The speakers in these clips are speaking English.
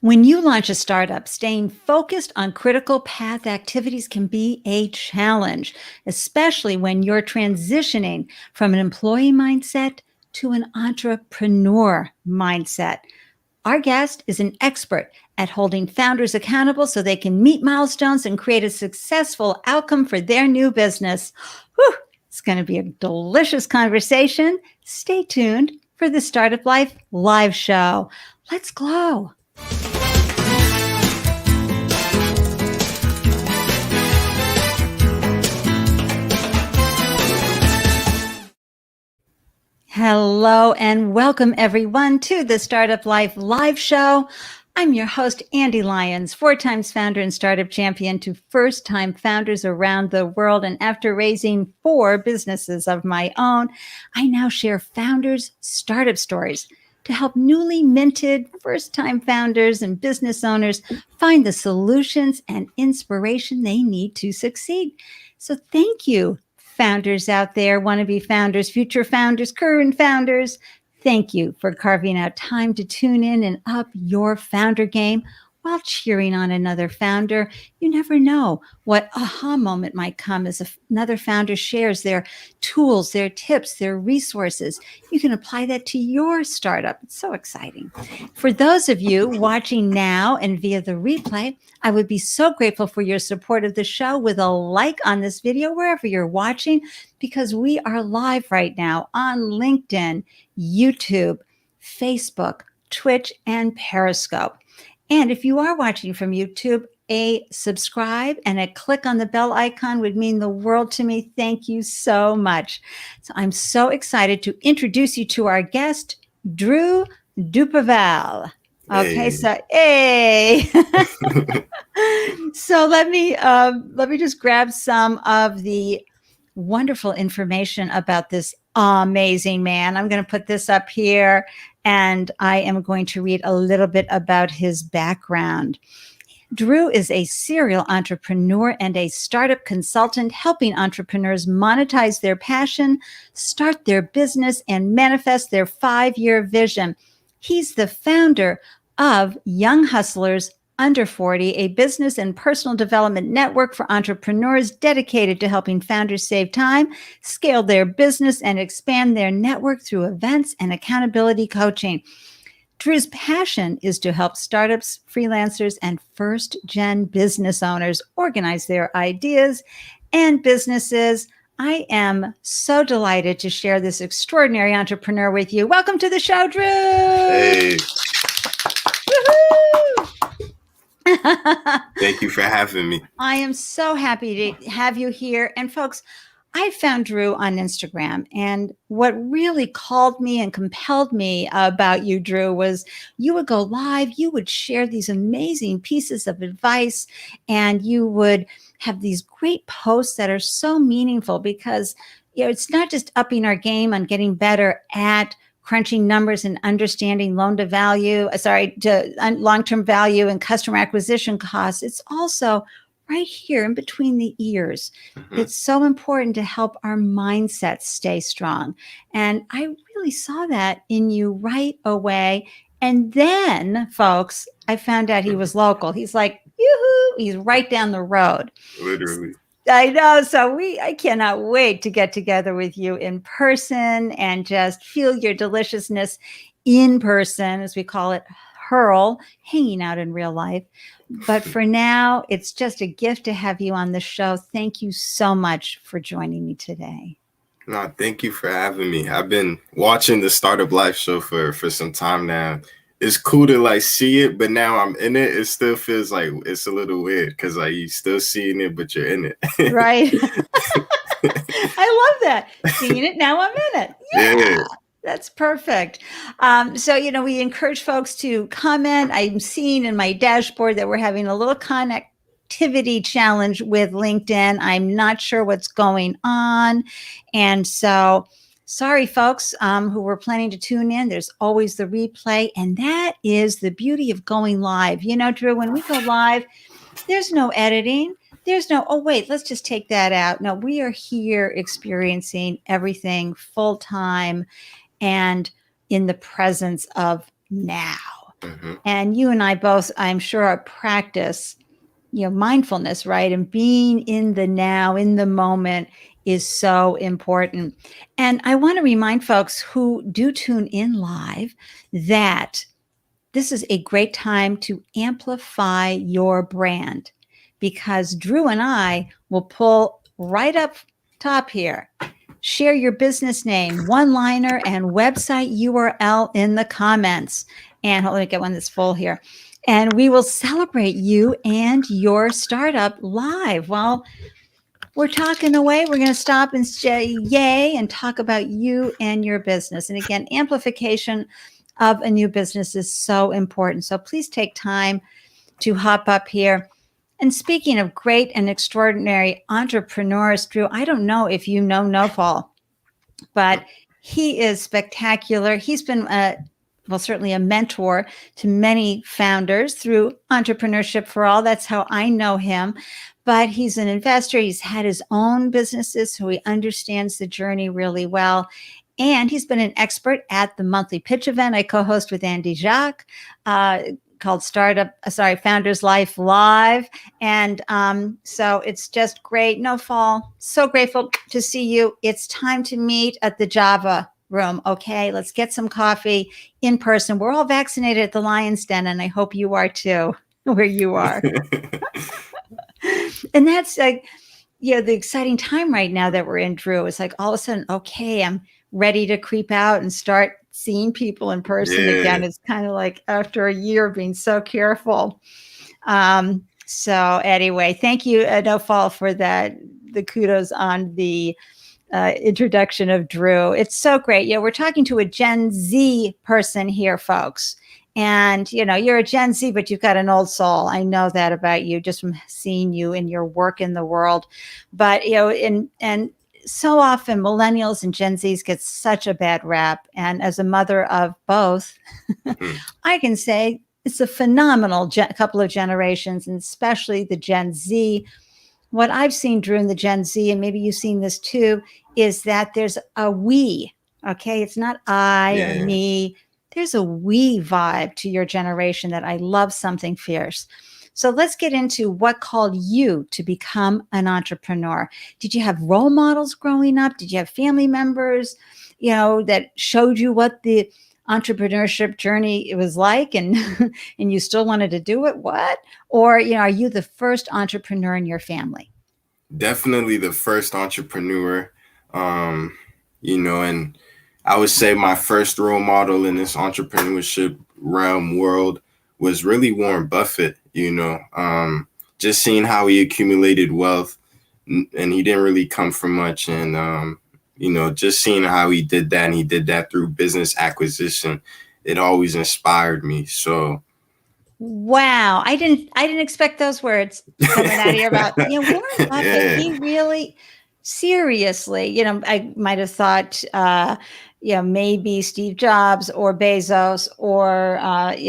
When you launch a startup, staying focused on critical path activities can be a challenge, especially when you're transitioning from an employee mindset to an entrepreneur mindset. Our guest is an expert at holding founders accountable so they can meet milestones and create a successful outcome for their new business. Whew, it's going to be a delicious conversation. Stay tuned for the Startup Life live show. Let's glow. Hello and welcome everyone to the Startup Life live show. I'm your host, Ande Lyons, 4 times founder and startup champion to first-time founders around the world. And after raising 4 businesses of my own, I now share founders' startup stories to help newly minted first-time founders and business owners find the solutions and inspiration they need to succeed. So thank you, founders out there, wannabe founders, future founders, current founders. Thank you for carving out time to tune in and up your founder game while cheering on another founder. You never know what aha moment might come as another founder shares their tools, their tips, their resources. You can apply that to your startup. It's so exciting. For those of you watching now and via the replay, I would be so grateful for your support of the show with a like on this video wherever you're watching, because we are live right now on LinkedIn, YouTube, Facebook, Twitch, and Periscope. And if you are watching from YouTube, a subscribe and a click on the bell icon would mean the world to me. Thank you so much. So I'm so excited to introduce you to our guest, Drew Duperval. Okay, so hey. So let me just grab some of the wonderful information about this amazing man. I'm going to put this up here, and I am going to read a little bit about his background. Drew is a serial entrepreneur and a startup consultant, helping entrepreneurs monetize their passion, start their business, and manifest their 5-year vision. He's the founder of Young Hustlers Under 40, a business and personal development network for entrepreneurs dedicated to helping founders save time, scale their business, and expand their network through events and accountability coaching. Drew's passion is to help startups, freelancers, and first-gen business owners organize their ideas and businesses. I am so delighted to share this extraordinary entrepreneur with you. Welcome to the show, Drew. Hey. Thank you for having me. I am so happy to have you here. And folks, I found Drew on Instagram, and what really called me and compelled me about you, Drew, was you would go live, you would share these amazing pieces of advice, and you would have these great posts that are so meaningful because it's not just upping our game on getting better at crunching numbers and understanding long-term value and customer acquisition costs. It's also right here in between the ears. Mm-hmm. It's so important to help our mindsets stay strong. And I really saw that in you right away. And then, folks, I found out he was local. He's like, yoo-hoo, he's right down the road. Literally. I know. So I cannot wait to get together with you in person and just feel your deliciousness in person, as we call it, hurl, hanging out in real life. But for now, it's just a gift to have you on the show. Thank you so much for joining me today. No, thank you for having me. I've been watching the Startup Life show for some time now. It's cool to see it, but now I'm in it. It still feels like it's a little weird because you still seeing it, but you're in it. Right. I love that. Seeing it, now I'm in it. Yeah. That's perfect. So, we encourage folks to comment. I'm seeing in my dashboard that we're having a little connectivity challenge with LinkedIn. I'm not sure what's going on. And so, sorry, folks who were planning to tune in. There's always the replay. And that is the beauty of going live. Drew, when we go live, there's no editing. There's no, oh, wait, let's just take that out. No, we are here experiencing everything full time and in the presence of now. Mm-hmm. And you and I both, I'm sure, are practice, mindfulness, right? And being in the now, in the moment is so important. And I want to remind folks who do tune in live that this is a great time to amplify your brand, because Drew and I will pull right up top here. Share your business name, one-liner, and website URL in the comments. And let me get one that's full here. And we will celebrate you and your startup live. Well, we're talking away. We're going to stop and say yay and talk about you and your business. And again, amplification of a new business is so important. So please take time to hop up here. And speaking of great and extraordinary entrepreneurs, Drew, I don't know if you know Nofal, but he is spectacular. He's been certainly a mentor to many founders through Entrepreneurship for All. That's how I know him. But he's an investor. He's had his own businesses, so he understands the journey really well. And he's been an expert at the monthly pitch event I co-host with Ande Jacques, called Founders Life Live. And so it's just great. Nofal, so grateful to see you. It's time to meet at the Java room. Okay, let's get some coffee in person. We're all vaccinated at the Lyons Den, and I hope you are too, where you are. And that's like, the exciting time right now that we're in, Drew. It's like all of a sudden, okay, I'm ready to creep out and start seeing people in person again. It's kind of like after a year of being so careful. So anyway, thank you, Nofal, for that. The kudos on the introduction of Drew. It's so great. We're talking to a Gen Z person here, folks. And, you're a Gen Z, but you've got an old soul. I know that about you just from seeing you in your work in the world. But, and so often millennials and Gen Zs get such a bad rap. And as a mother of both, I can say it's a phenomenal couple of generations, and especially the Gen Z. What I've seen, Drew, in the Gen Z, and maybe you've seen this too, is that there's a we, okay? It's not I or me. There's a we vibe to your generation that I love something fierce. So let's get into what called you to become an entrepreneur. Did you have role models growing up? Did you have family members, that showed you what the entrepreneurship journey it was like, and and you still wanted to do it? What? Or, are you the first entrepreneur in your family? Definitely the first entrepreneur. And I would say my first role model in this entrepreneurship realm world was really Warren Buffett. Just seeing how he accumulated wealth, and he didn't really come from much. And, just seeing how he did that, and he did that through business acquisition, it always inspired me. So, wow, I didn't expect those words coming out of your mouth. Warren Buffett, he really, seriously, I might have thought, maybe Steve Jobs or Bezos or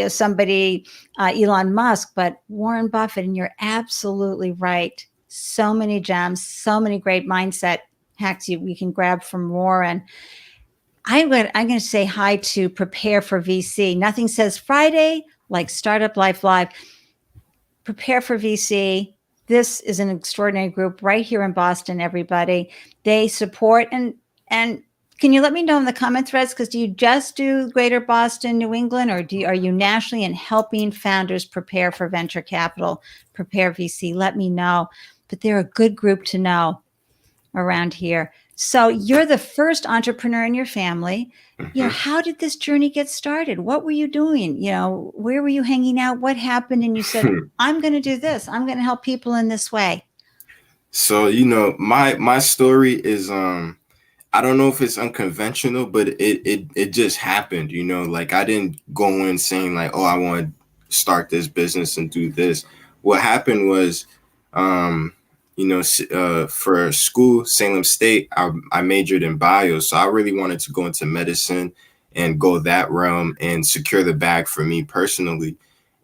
somebody, Elon Musk, but Warren Buffett. And you're absolutely right. So many gems, so many great mindset hacks we can grab from Warren. I'm going to say hi to Prepare for VC. Nothing says Friday like Startup Life Live. Prepare for VC. This is an extraordinary group right here in Boston, everybody. They support and can you let me know in the comment threads, because do you just do Greater Boston, New England, or are you nationally in helping founders prepare for venture capital, Prepare VC? Let me know. But they're a good group to know around here. So you're the first entrepreneur in your family. How did this journey get started? What were you doing? Where were you hanging out? What happened? And you said, I'm going to do this. I'm going to help people in this way. So, my story is, I don't know if it's unconventional, but it just happened, like I didn't go in saying like, oh, I want to start this business and do this. What happened was, for school, Salem State, I majored in bio. So I really wanted to go into medicine and go that realm and secure the bag for me personally.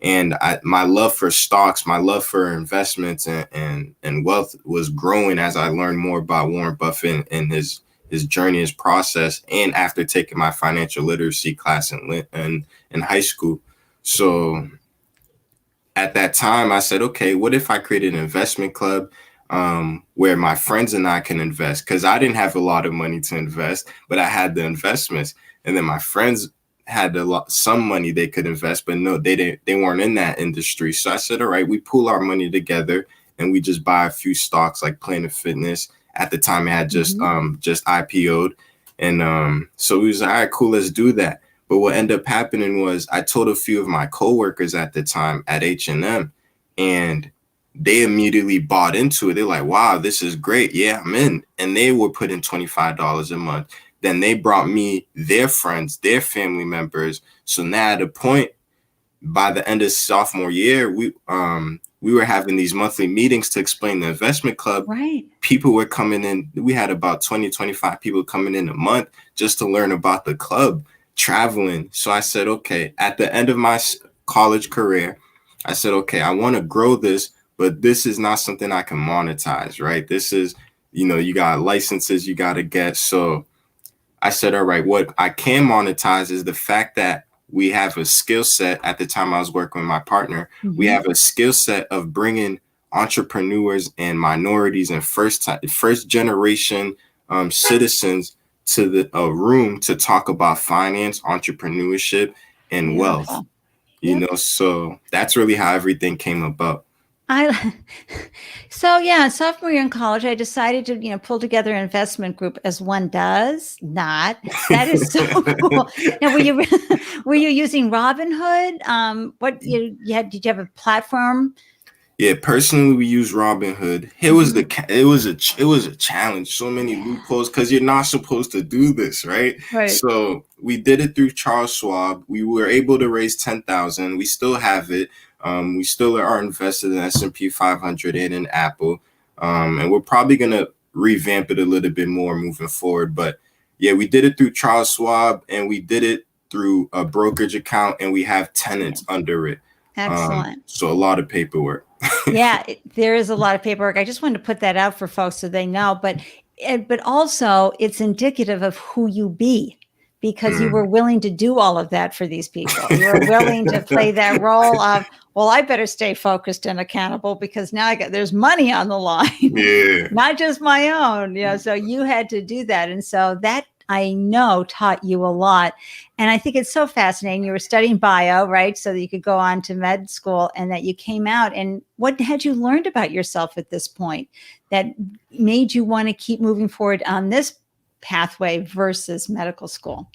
And my love for stocks, my love for investments and wealth was growing as I learned more about Warren Buffett and his journey, his process. And after taking my financial literacy class in high school. So at that time, I said, okay, what if I created an investment club where my friends and I can invest? Because I didn't have a lot of money to invest, but I had the investments, and then my friends had some money they could invest, but no, they didn't. They weren't in that industry. So I said, all right, we pool our money together and we just buy a few stocks like Planet Fitness. At the time, it had just IPO'd, and so we was like, all right, cool, let's do that. But what ended up happening was I told a few of my coworkers at the time at H&M, and they immediately bought into it. They're like, wow, this is great. Yeah, I'm in. And they were putting $25 a month. Then they brought me their friends, their family members. So now at a point, by the end of sophomore year, we were having these monthly meetings to explain the investment club. Right. People were coming in. We had about 20, 25 people coming in a month just to learn about the club, traveling. So I said, okay, at the end of my college career, I said, okay, I want to grow this, but this is not something I can monetize, right? This is, you got licenses you got to get. So I said, all right, what I can monetize is the fact that we have a skill set. At the time I was working with my partner, we have a skill set of bringing entrepreneurs and minorities and first generation citizens to the room to talk about finance, entrepreneurship, and wealth. So that's really how everything came about. Sophomore year in college, I decided to, pull together an investment group, as one does. Not that is so cool. Now, were you using Robinhood? Did you have a platform? Yeah, personally, we use Robinhood. It was a challenge. So many loopholes because you're not supposed to do this, right? Right. So we did it through Charles Schwab. We were able to raise 10,000. We still have it. We still are invested in S&P 500 and in Apple, and we're probably gonna revamp it a little bit more moving forward. But yeah, we did it through Charles Schwab, and we did it through a brokerage account, and we have tenants under it. Excellent. So a lot of paperwork. Yeah, there is a lot of paperwork. I just wanted to put that out for folks so they know. But also, it's indicative of who you be, because you were willing to do all of that for these people. You were willing to play that role of, well, I better stay focused and accountable because now there's money on the line, not just my own. So you had to do that, and so that, I know, taught you a lot. And I think it's so fascinating. You were studying bio, right? So that you could go on to med school, and that you came out. And what had you learned about yourself at this point that made you want to keep moving forward on this pathway versus medical school?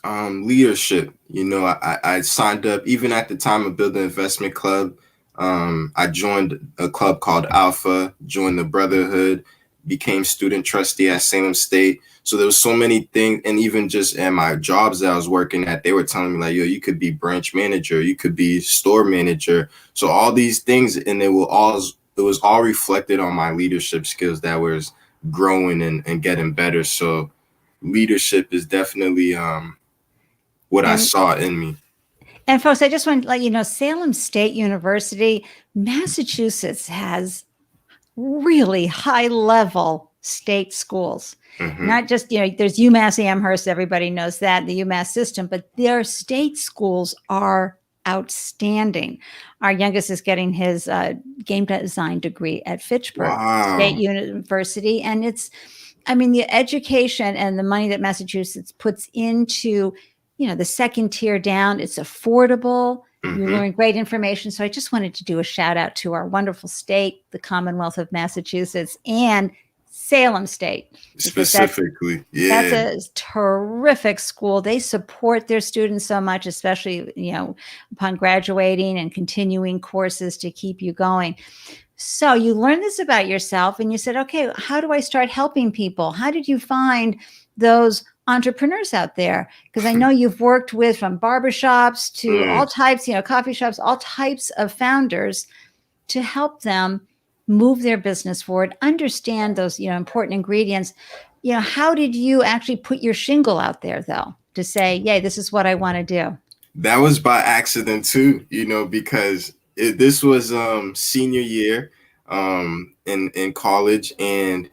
Leadership. I signed up even at the time of building investment club. I joined a club called Alpha, joined the Brotherhood, became student trustee at Salem State. So there was so many things, and even just at my jobs that I was working at, they were telling me like, yo, you could be branch manager, you could be store manager. So all these things, and it was all reflected on my leadership skills that was growing and getting better. So leadership is definitely what I saw in me. And folks, I just want to let you know, Salem State University, Massachusetts, has really high level state schools. Not just, there's UMass Amherst, everybody knows that, the UMass system, but their state schools are outstanding. Our youngest is getting his game design degree at Fitchburg State University. And the education and the money that Massachusetts puts into, the second tier down, it's affordable. You learn great information. So I just wanted to do a shout out to our wonderful state, the Commonwealth of Massachusetts, and Salem State. Specifically, that's a terrific school. They support their students so much, especially, upon graduating and continuing courses to keep you going. So you learned this about yourself, and you said, okay, how do I start helping people? How did you find those entrepreneurs out there? Because I know you've worked with, from barbershops to all types, coffee shops, all types of founders, to help them move their business forward, understand those, important ingredients. How did you actually put your shingle out there, though, to say, yay, this is what I want to do? That was by accident too, because this was senior year in college, and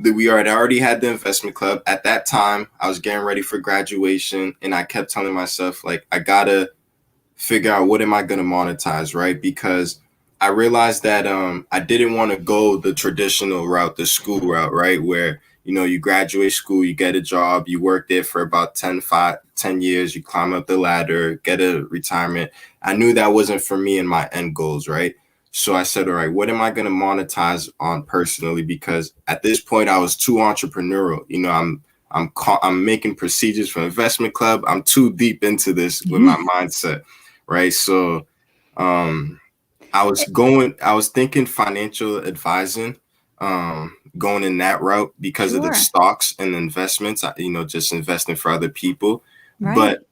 we already had the investment club. At that time, I was getting ready for graduation, and I kept telling myself, like, I gotta figure out what am I going to monetize, right? Because I realized that I didn't want to go the traditional route, the school route, right? Where, you graduate school, you get a job, you work there for about 10 years, you climb up the ladder, get a retirement. I knew that wasn't for me and my end goals, right? So I said, all right, what am I going to monetize on personally? Because at this point, I was too entrepreneurial. I'm making procedures for investment club. I'm too deep into this with my mindset, right? So I was thinking financial advising, going in that route because of the Sure. stocks and investments, just investing for other people. Right. But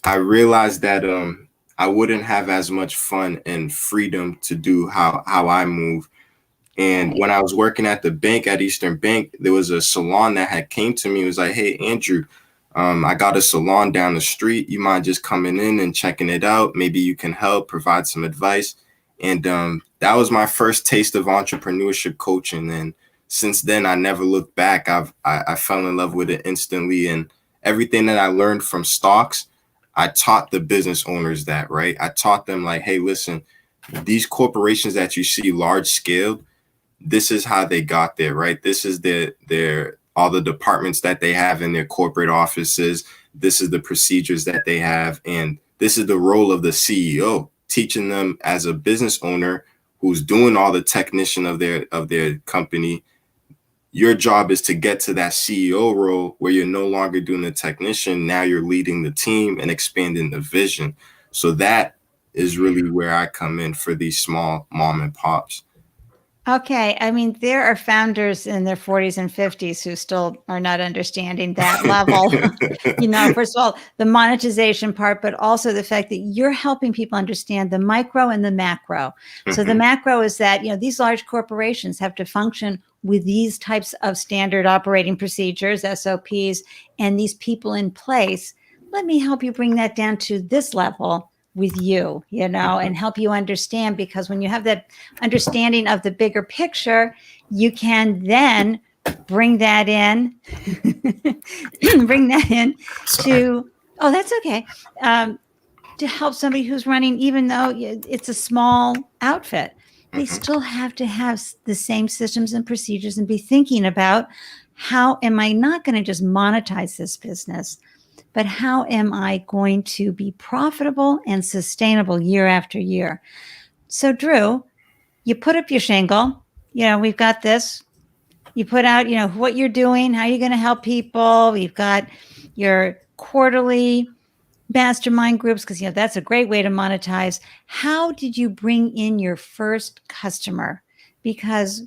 I realized that I wouldn't have as much fun and freedom to do how I move. And Right. when I was working at the bank at Eastern Bank, there was a salon that had came to me. It was like, "Hey, Andrew, I got a salon down the street. You mind just coming in and checking it out? Maybe you can help, provide some advice." And that was my first taste of entrepreneurship coaching. And since then, I never looked back. I fell in love with it instantly. And everything that I learned from stocks, I taught the business owners that, right? I taught them like, "Hey, listen, these corporations that you see large scale, this is how they got there, right? This is their all the departments that they have in their corporate offices. This is the procedures that they have, and this is the role of the CEO, teaching them as a business owner who's doing all the technician of their company. Your job is to get to that CEO role where you're no longer doing the technician. Now you're leading the team and expanding the vision." So that is really where I come in for these small mom and pops. Okay. I mean, there are founders in their 40s and 50s who still are not understanding that level. First of all, the monetization part, but also the fact that you're helping people understand the micro and the macro. So the macro is that, these large corporations have to function with these types of standard operating procedures, SOPs, and these people in place. Let me help you bring that down to this level with you, and help you understand, because when you have that understanding of the bigger picture, you can then bring that in, to, oh, that's okay. To help somebody who's running, even though it's a small outfit, they still have to have the same systems and procedures and be thinking about, how am I not going to just monetize this business, but how am I going to be profitable and sustainable year after year? So, Drew, you put up your shingle. We've got this. You put out, what you're doing, how you're going to help people. We've got your quarterly mastermind groups, because, that's a great way to monetize. How did you bring in your first customer? Because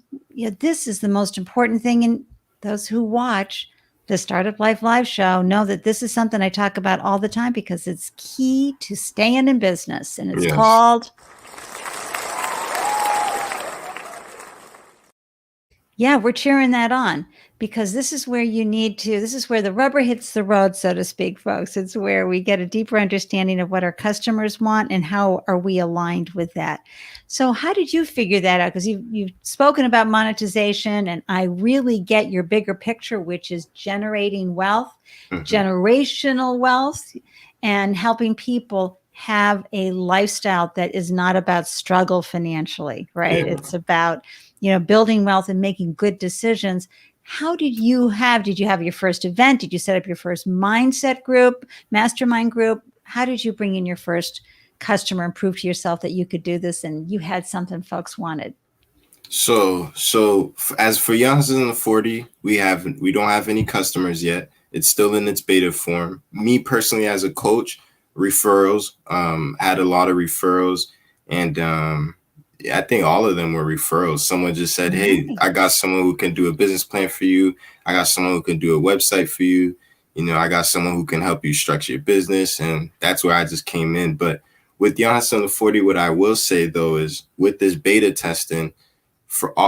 this is the most important thing. And those who watch the Startup Life Live show know that this is something I talk about all the time, because it's key to staying in business. And it's called, yeah, we're cheering that on, because this is where this is where the rubber hits the road, so to speak, folks. It's where we get a deeper understanding of what our customers want and how are we aligned with that. So how did you figure that out? Because you've spoken about monetization, and I really get your bigger picture, which is generating wealth, generational wealth, and helping people have a lifestyle that is not about struggle financially, right? It's about, building wealth and making good decisions. How did you have your first event? Did you set up your first mindset group, mastermind group? How did you bring in your first customer and prove to yourself that you could do this and you had something folks wanted? So as for Young Hustlers in 40, we don't have any customers yet. It's still in its beta form. Me personally, as a coach, referrals, had a lot of referrals, and I think all of them were referrals. Someone just said, "Hey, I got someone who can do a business plan for you. I got someone who can do a website for you. I got someone who can help you structure your business." And that's where I just came in. But with Young Hustlers in 40, what I will say though is, with this beta testing,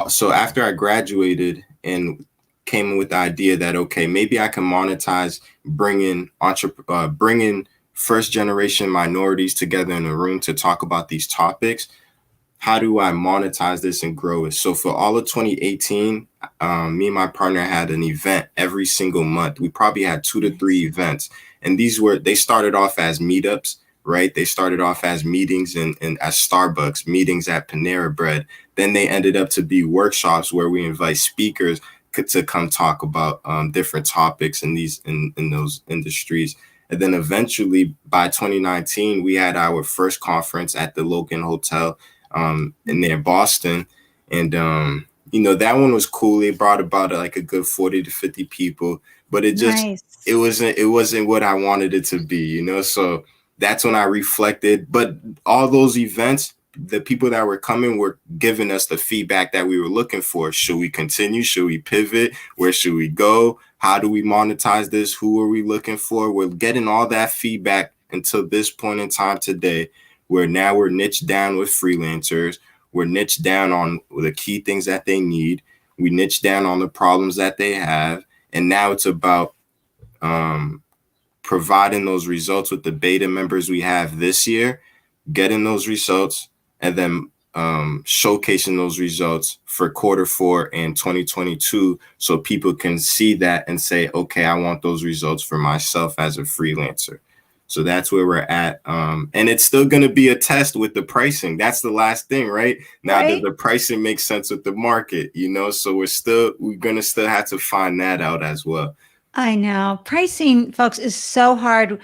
so after I graduated and came with the idea that, okay, maybe I can monetize bringing first generation minorities together in a room to talk about these topics. How do I monetize this and grow it? So for all of 2018, me and my partner had an event every single month. We probably had 2 to 3 events, and they started off as meetups, right? They started off as meetings and at Starbucks, meetings at Panera Bread. Then they ended up to be workshops where we invite speakers to come talk about different topics in those industries. And then eventually by 2019, we had our first conference at the Logan Hotel in near Boston. And, that one was cool. It brought about like a good 40 to 50 people, but Nice. it wasn't what I wanted it to be, So that's when I reflected. But all those events, the people that were coming were giving us the feedback that we were looking for. Should we continue? Should we pivot? Where should we go? How do we monetize this? Who are we looking for? We're getting all that feedback until this point in time today, where now we're niched down with freelancers. We're niched down on the key things that they need. We niche down on the problems that they have. And now it's about providing those results with the beta members we have this year, getting those results, and then showcasing those results for Q4 and 2022 so people can see that and say, okay, I want those results for myself as a freelancer. So that's where we're at. And it's still going to be a test with the pricing. That's the last thing, right? Now, Right? does the pricing make sense with the market? So we're going to still have to find that out as well. I know. Pricing, folks, is so hard.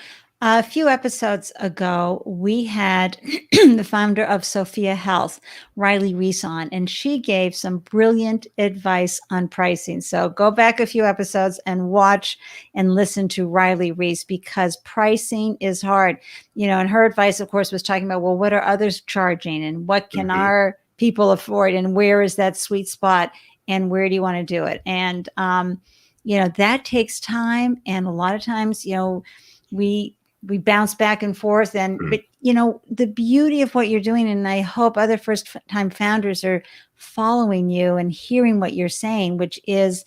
A few episodes ago, we had the founder of Sophia Health, Riley Reese, on, and she gave some brilliant advice on pricing. So go back a few episodes and watch and listen to Riley Reese, because pricing is hard. And her advice, of course, was talking about, well, what are others charging and what can our people afford and where is that sweet spot and where do you want to do it? And, that takes time. And a lot of times, we bounce back and forth. But the beauty of what you're doing, and I hope other first time founders are following you and hearing what you're saying, which is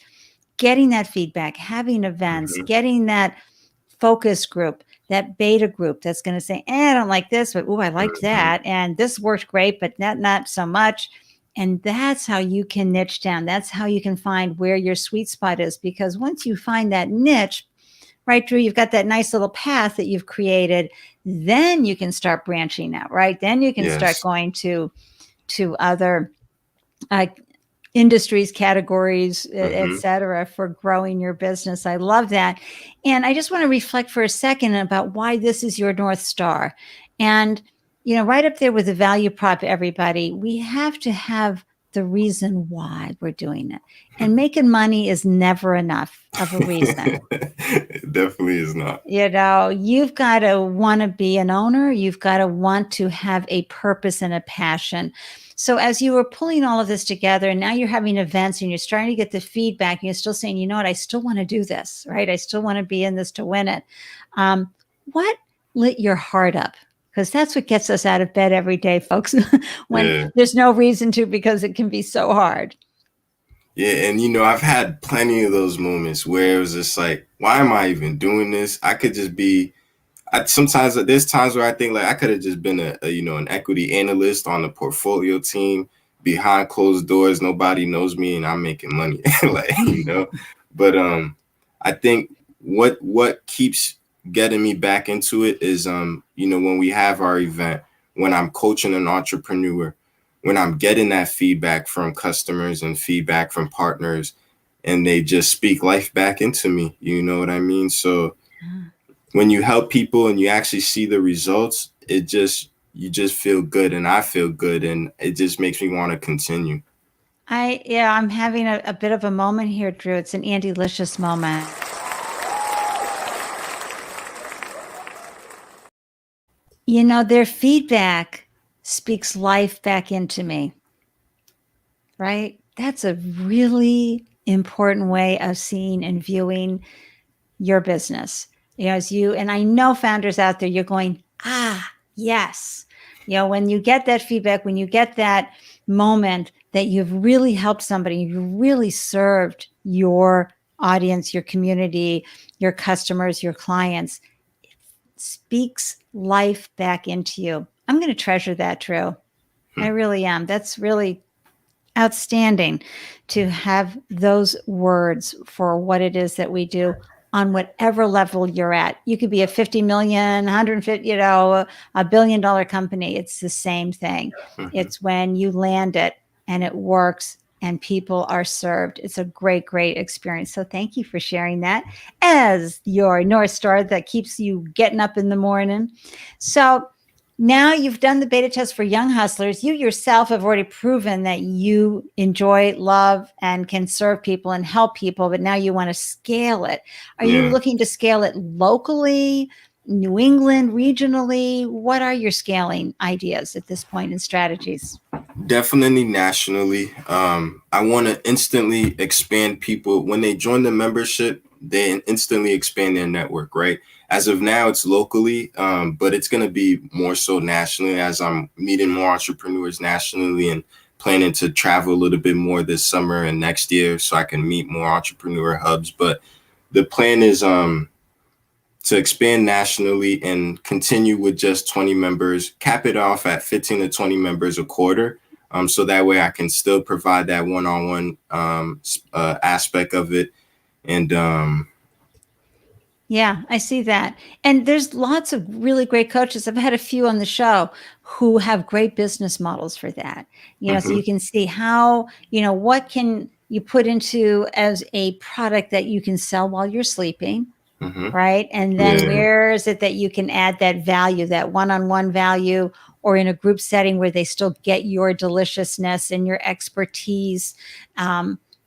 getting that feedback, having events, getting that focus group, that beta group that's going to say, I don't like this, but I liked that. And this worked great, but not so much. And that's how you can niche down. That's how you can find where your sweet spot is. Because once you find that niche, right, Drew, you've got that nice little path that you've created, then you can start branching out, right? Then you can start going to other industries, categories, et cetera, for growing your business. I love that. And I just want to reflect for a second about why this is your North Star. And, right up there with the value prop, everybody, we have to have the reason why we're doing it. And making money is never enough of a reason. It definitely is not. You've got to want to be an owner. You've got to want to have a purpose and a passion. So as you were pulling all of this together, and now you're having events and you're starting to get the feedback, and you're still saying, you know what, I still want to do this, right? I still want to be in this to win it. What lit your heart up? Because that's what gets us out of bed every day, folks, when there's no reason to, because it can be so hard. Yeah, and I've had plenty of those moments where it was just like, why am I even doing this? I could just be. Sometimes there's times where I think like I could have just been an equity analyst on the portfolio team behind closed doors. Nobody knows me, and I'm making money, But I think what keeps getting me back into it is when we have our event, when I'm coaching an entrepreneur, when I'm getting that feedback from customers and feedback from partners, and they just speak life back into me. You know what I mean? So when you help people and you actually see the results, you just feel good, and I feel good, and it just makes me want to continue. I'm having a bit of a moment here, Drew. It's an Andy-licious moment. Their feedback speaks life back into me, right? That's a really important way of seeing and viewing your business. And I know founders out there, you're going, yes. When you get that feedback, when you get that moment that you've really helped somebody, you've really served your audience, your community, your customers, your clients, it speaks life back into you. I'm going to treasure that, Drew. I really am. That's really outstanding to have those words for what it is that we do on whatever level you're at. You could be a 50 million, 150, $1 billion company. It's the same thing. Mm-hmm. It's when you land it and it works and people are served. It's a great, great experience. So thank you for sharing that as your North Star that keeps you getting up in the morning. So now you've done the beta test for young hustlers. You yourself have already proven that you enjoy, love, and can serve people and help people, but now you want to scale it. Are you looking to scale it locally, New England, regionally? What are your scaling ideas at this point and strategies? Definitely nationally. I want to instantly expand people. When they join the membership, they instantly expand their network, right? As of now, it's locally, but it's going to be more so nationally as I'm meeting more entrepreneurs nationally and planning to travel a little bit more this summer and next year so I can meet more entrepreneur hubs. But the plan is to expand nationally and continue with just 20 members, cap it off at 15 to 20 members a quarter. So that way I can still provide that one-on-one aspect of it. And yeah, I see that. And there's lots of really great coaches. I've had a few on the show who have great business models for that. So you can see how, what can you put into as a product that you can sell while you're sleeping, right? And then where is it that you can add that value, that one-on-one value, or in a group setting where they still get your deliciousness and your expertise,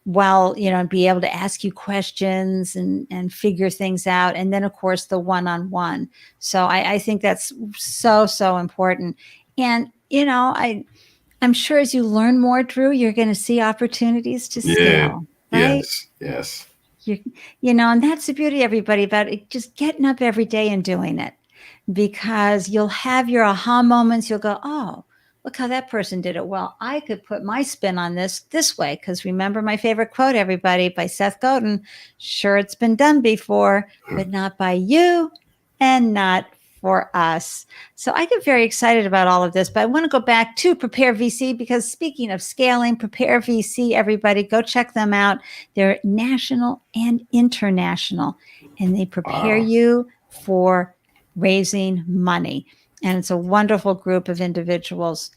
while, and be able to ask you questions and figure things out. And then, of course, the one-on-one. So I think that's so, so important. And, I'm sure as you learn more, Drew, you're going to see opportunities to scale, right? Yes. And that's the beauty, everybody, about it, just getting up every day and doing it, because you'll have your aha moments. You'll go, oh, look how that person did it. Well, I could put my spin on this way. Because remember my favorite quote, everybody, by Seth Godin: sure, it's been done before, but not by you and not for us. So I get very excited about all of this, but I want to go back to Prepare VC, because speaking of scaling, Prepare VC, everybody, go check them out. They're national and international, and they prepare you for raising money. And it's a wonderful group of individuals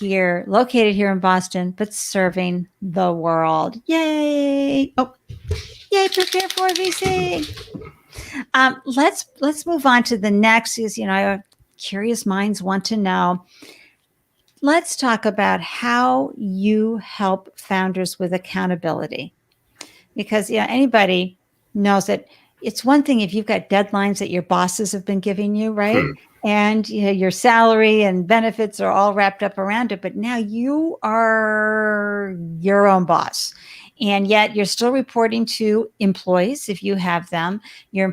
located here in Boston, but serving the world. Yay! Oh, yay! Prepare for VC. Let's move on to the next. Is curious minds want to know. Let's talk about how you help founders with accountability, because anybody knows that it's one thing if you've got deadlines that your bosses have been giving you, right? And your salary and benefits are all wrapped up around it. But now you are your own boss. And yet you're still reporting to employees if you have them. You're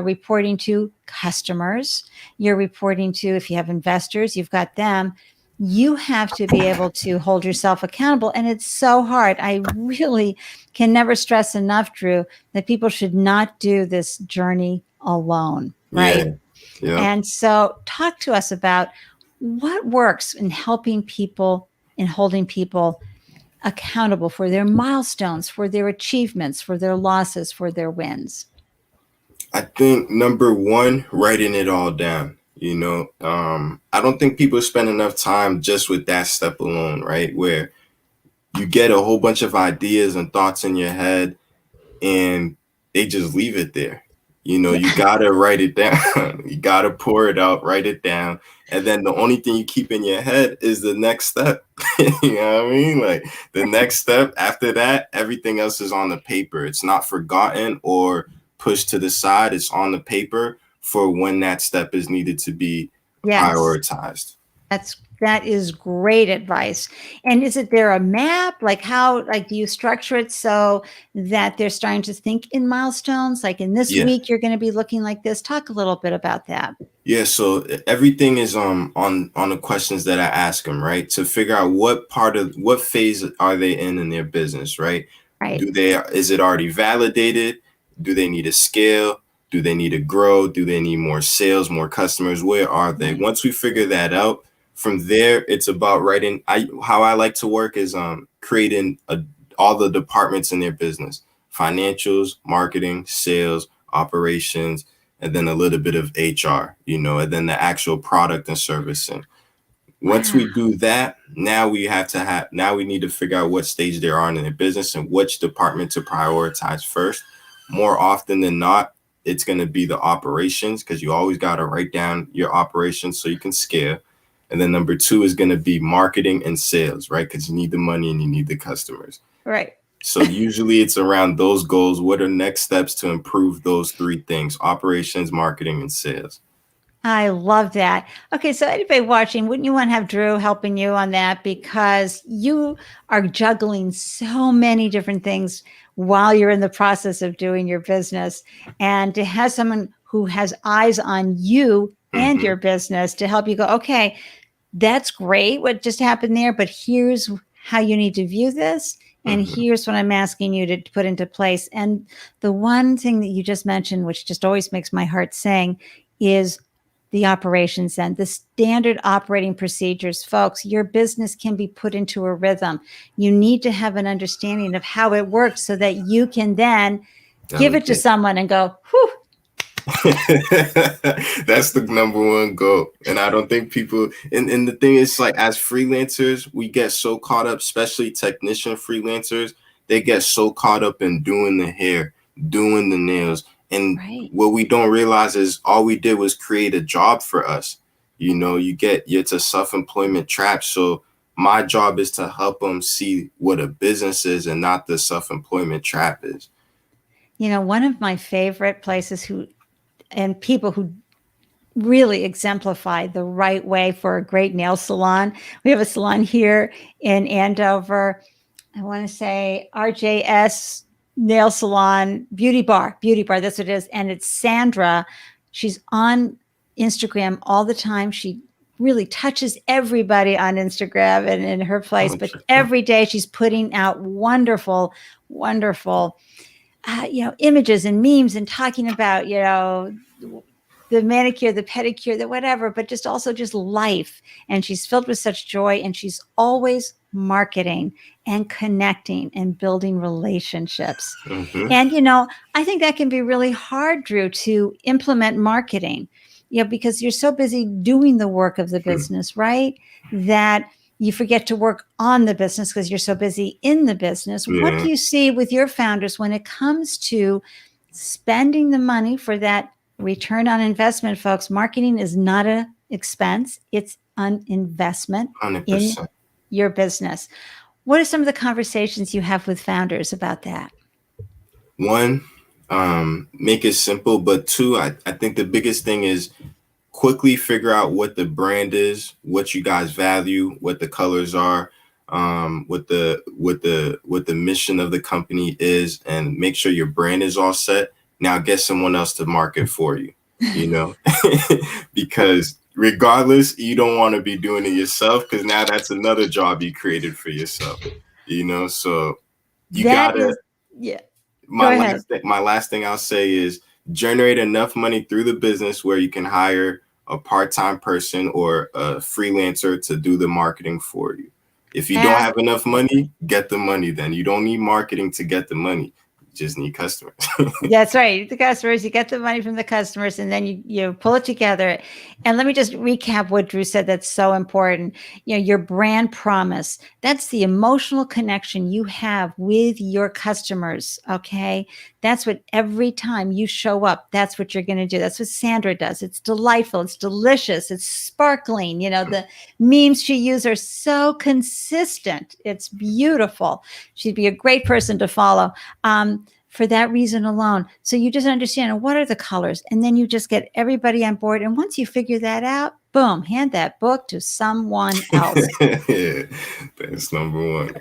reporting to customers. You're reporting to, if you have investors, you've got them. You have to be able to hold yourself accountable. And it's so hard. I really can never stress enough, Drew, that people should not do this journey alone, right? Yeah. And so talk to us about what works in helping people and holding people accountable for their milestones, for their achievements, for their losses, for their wins. I think number one, writing it all down. I don't think people spend enough time just with that step alone, right? Where you get a whole bunch of ideas and thoughts in your head and they just leave it there. You gotta write it down. You gotta pour it out, write it down. And then the only thing you keep in your head is the next step. You know what I mean? Like the next step after that, everything else is on the paper. It's not forgotten or pushed to the side. It's on the paper for when that step is needed to be prioritized. That is great advice. And is there a map? Do you structure it so that they're starting to think in milestones? Like in this week, you're going to be looking like this. Talk a little bit about that. Yeah. So everything is on the questions that I ask them, right? To figure out what phase are they in their business, right? Right. Is it already validated? Do they need to scale? Do they need to grow? Do they need more sales, more customers? Where are they? Once we figure that out, from there, it's about writing. How I like to work is creating all the departments in their business: financials, marketing, sales, operations, and then a little bit of HR, and then the actual product and servicing. Once Wow. we do that, now we need to figure out what stage they're on in their business and which department to prioritize first. More often than not, it's going to be the operations, because you always got to write down your operations so you can scale. And then number two is going to be marketing and sales, right? Because you need the money and you need the customers. Right. So usually it's around those goals. What are next steps to improve those three things: operations, marketing, and sales? I love that. Okay, so anybody watching, wouldn't you want to have Drew helping you on that? Because you are juggling so many different things while you're in the process of doing your business. And to have someone who has eyes on you and Mm-hmm. your business to help you go, okay, that's great what just happened there, but here's how you need to view this. And Mm-hmm. here's what I'm asking you to put into place. And the one thing that you just mentioned, which just always makes my heart sing, is the operations end, the standard operating procedures. Folks, your business can be put into a rhythm. You need to have an understanding of how it works so that you can then give it to Delegate. someone and go, whew. That's the number one goal. And I don't think people, and the thing is, like, as freelancers, we get so caught up, especially technician freelancers, they get so caught up in doing the hair, doing the nails. And Right. what we don't realize is all we did was create a job for us. It's a self-employment trap. So my job is to help them see what a business is and not the self-employment trap is. One of my favorite places and people who really exemplify the right way for a great nail salon. We have a salon here in Andover. I want to say RJS Nail Salon, Beauty Bar. That's what it is. And it's Sandra. She's on Instagram all the time. She really touches everybody on Instagram and in her place. But every day she's putting out wonderful, wonderful images and memes and talking about, the manicure, the pedicure, the whatever, but just also just life. And she's filled with such joy, and she's always marketing and connecting and building relationships. Mm-hmm. And, I think that can be really hard, Drew, to implement marketing, because you're so busy doing the work of the business, right? That you forget to work on the business because you're so busy in the business. Yeah. What do you see with your founders when it comes to spending the money for that return on investment, folks? Marketing is not an expense. It's an investment 100%. in your business. What are some of the conversations you have with founders about that? One, make it simple. But two, I think the biggest thing is quickly figure out what the brand is, what you guys value, what the colors are, what the mission of the company is, and make sure your brand is all set. Now get someone else to market for you, because regardless, you don't want to be doing it yourself, because now that's another job you created for yourself, so you gotta. Yeah. My last thing I'll say is generate enough money through the business where you can hire a part-time person or a freelancer to do the marketing for you. If you don't have enough money, get the money. Then you don't need marketing to get the money. You just need customers. That's right. The customers, you get the money from the customers, and then you pull it together. And let me just recap what Drew said. That's so important. Your brand promise, that's the emotional connection you have with your customers. Okay. That's what every time you show up, that's what you're going to do. That's what Sandra does. It's delightful. It's delicious. It's sparkling. The memes she uses are so consistent. It's beautiful. She'd be a great person to follow. For that reason alone. So you just understand what are the colors, and then you just get everybody on board. And once you figure that out, boom, hand that book to someone else. Yeah, that's number one.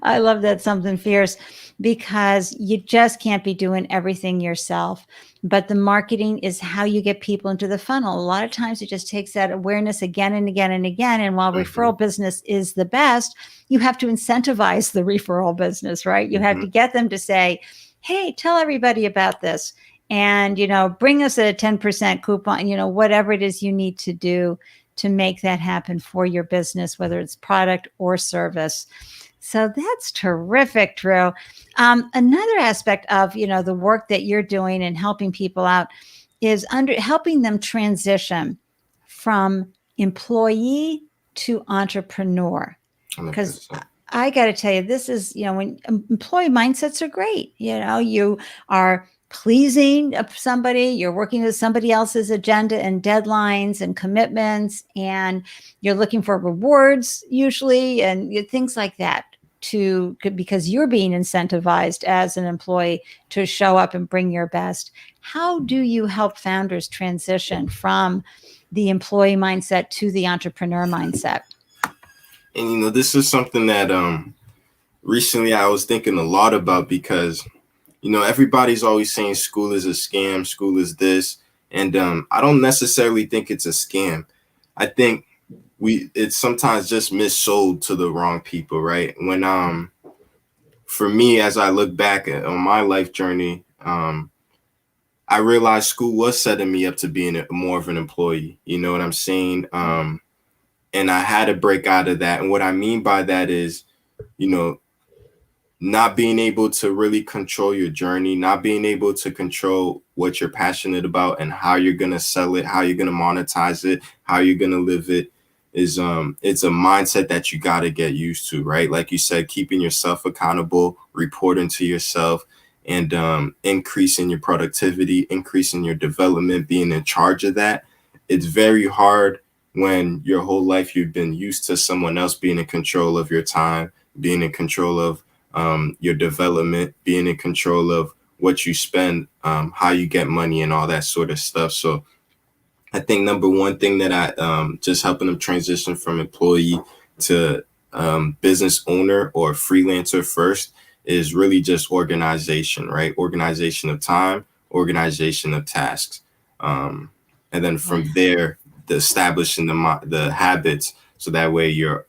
I love that, something fierce, because you just can't be doing everything yourself. But the marketing is how you get people into the funnel. A lot of times it just takes that awareness again and again and again. And while referral business is the best, you have to incentivize the referral business, right? You have to get them to say, hey, tell everybody about this. And, bring us a 10% coupon, whatever it is you need to do to make that happen for your business, whether it's product or service. So that's terrific, Drew. Another aspect of, the work that you're doing and helping people out is helping them transition from employee to entrepreneur. Because 100%. I got to tell you, this is, when employee mindsets are great, you are pleasing somebody, you're working with somebody else's agenda and deadlines and commitments, and you're looking for rewards usually and things like that because you're being incentivized as an employee to show up and bring your best. How do you help founders transition from the employee mindset to the entrepreneur mindset? And this is something that recently I was thinking a lot about, because everybody's always saying school is a scam, school is this, and I don't necessarily think it's a scam. I think it's sometimes just missold to the wrong people, right? When for me, as I look back on my life journey, I realized school was setting me up to being more of an employee. You know what I'm saying? And I had to break out of that. And what I mean by that is, not being able to really control your journey, not being able to control what you're passionate about and how you're going to sell it, how you're going to monetize it, how you're going to live it, is it's a mindset that you got to get used to, right? Like you said, keeping yourself accountable, reporting to yourself, and increasing your productivity, increasing your development, being in charge of that. It's very hard when your whole life you've been used to someone else being in control of your time, being in control of your development, being in control of what you spend, how you get money, and all that sort of stuff. So I think number one thing that I just helping them transition from employee to business owner or freelancer first is really just organization, right? Organization of time, organization of tasks, and then from there, establishing the habits, so that way you're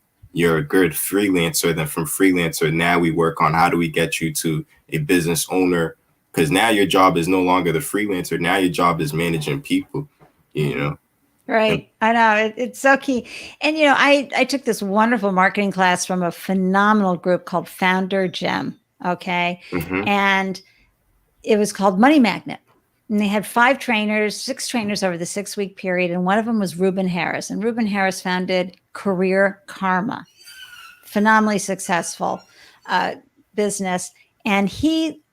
a good freelancer. Then from freelancer, now we work on how do we get you to a business owner, because now your job is no longer the freelancer. Now your job is managing people, you know. Right. I know it's so key. And, I took this wonderful marketing class from a phenomenal group called Founder Gym. Okay. Mm-hmm. And it was called Money Magnet. And they had 6 trainers over the 6-week period. And one of them was Reuben Harris. And Reuben Harris founded Career Karma, phenomenally successful business. And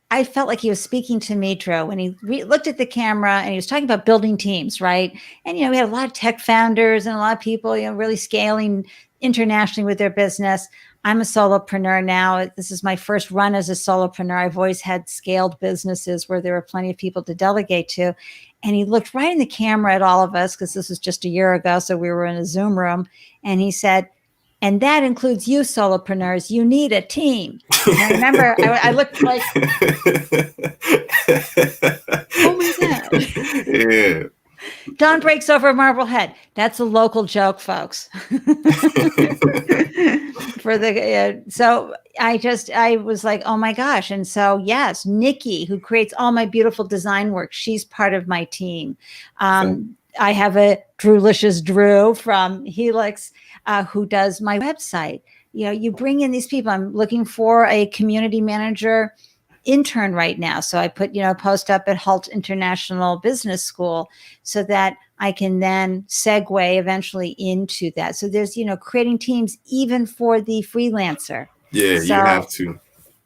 I felt like he was speaking to me, Drew, when he looked at the camera and he was talking about building teams, right? And, we had a lot of tech founders and a lot of people, really scaling internationally with their business. I'm a solopreneur now. This is my first run as a solopreneur. I've always had scaled businesses where there were plenty of people to delegate to. And he looked right in the camera at all of us, because this was just a year ago. So we were in a Zoom room. And he said, and that includes you solopreneurs. You need a team. And I remember I looked like, oh my God. Yeah. Dawn breaks over Marblehead. That's a local joke, folks. So I was like, oh my gosh. And so, yes, Nikki, who creates all my beautiful design work, she's part of my team. I have a Drewlicious Drew from Helix, who does my website. You bring in these people. I'm looking for a community manager intern right now. So I put, post up at Halt International Business School so that I can then segue eventually into that. So there's, creating teams even for the freelancer. Yeah, so, you have to.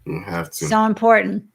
You have to. So important.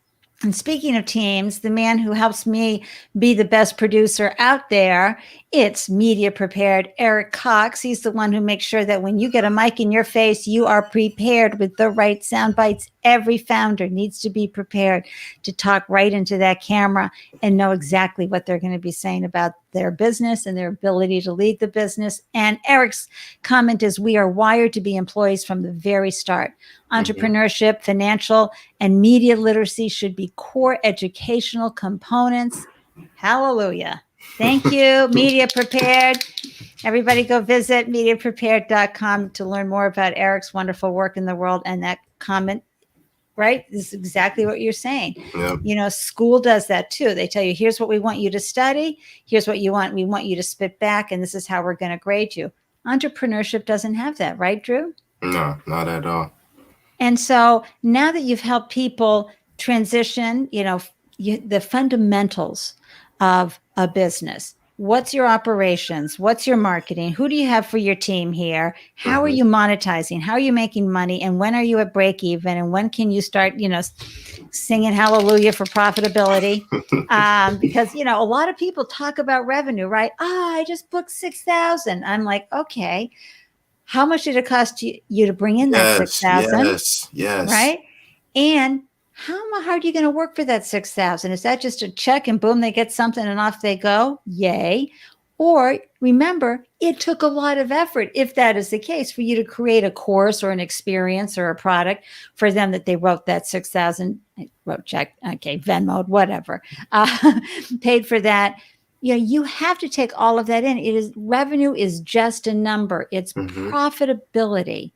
And speaking of teams, the man who helps me be the best producer out there, it's Media Prepared, Eric Cox. He's the one who makes sure that when you get a mic in your face, you are prepared with the right sound bites. Every founder needs to be prepared to talk right into that camera and know exactly what they're going to be saying about their business and their ability to lead the business. And Eric's comment is, we are wired to be employees from the very start. Entrepreneurship, financial, and media literacy should be core educational components. Hallelujah. Thank you, Media Prepared. Everybody go visit mediaprepared.com to learn more about Eric's wonderful work in the world. And that comment, right, is exactly what you're saying. Yep. School does that too. They tell you, here's what we want you to study. Here's what you want. We want you to spit back. And this is how we're going to grade you. Entrepreneurship doesn't have that, right, Drew? No, not at all. And so now that you've helped people transition, the fundamentals of a business. What's your operations? What's your marketing? Who do you have for your team here? How are Mhm. you monetizing? How are you making money? And when are you at break even? And when can you start, singing hallelujah for profitability? Because, a lot of people talk about revenue, right? I just booked 6,000. I'm like, okay, how much did it cost you to bring in that Yes, 6,000? yes, yes. Right? And how hard are you going to work for that 6,000? Is that just a check and boom, they get something and off they go? Yay. Or remember, it took a lot of effort, if that is the case, for you to create a course or an experience or a product for them that they wrote that 6,000, wrote check, okay, Venmo, whatever, paid for that. You have to take all of that in. Revenue is just a number. It's Hmm. profitability.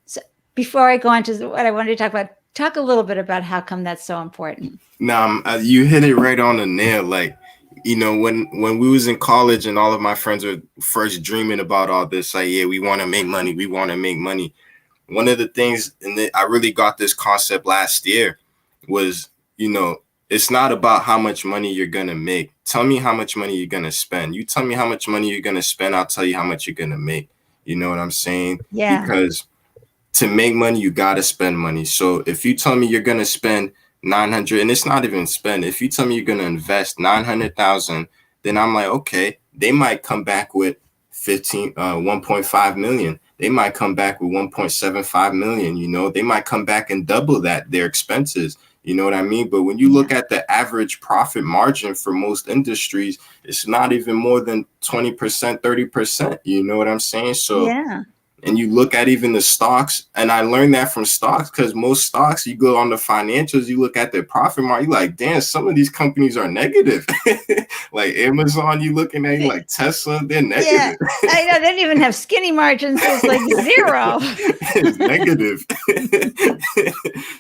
So before I go on to what I wanted to talk about, talk a little bit about how come that's so important. Now, you hit it right on the nail. Like, when we was in college and all of my friends were first dreaming about all this, like, yeah, we want to make money. We want to make money. One of the things, and I really got this concept last year, was, it's not about how much money you're going to make. Tell me how much money you're going to spend. You tell me how much money you're going to spend. I'll tell you how much you're going to make. You know what I'm saying? Yeah. Because to make money, you got to spend money. So if you tell me you're going to spend 900, and it's not even spend, if you tell me you're going to invest 900,000, then I'm like, okay, they might come back with 1.5 million. They might come back with 1.75 million. They might come back and double their expenses. You know what I mean? But when you look Yeah. at the average profit margin for most industries, it's not even more than 20%, 30%. You know what I'm saying? So, Yeah. and you look at even the stocks, and I learned that from stocks, because most stocks, you go on the financials, you look at their profit margin, you're like, damn, some of these companies are negative. Like Amazon, you looking at, like Tesla, they're Yeah. negative. I know they didn't even have skinny margins. It was like zero. It's negative.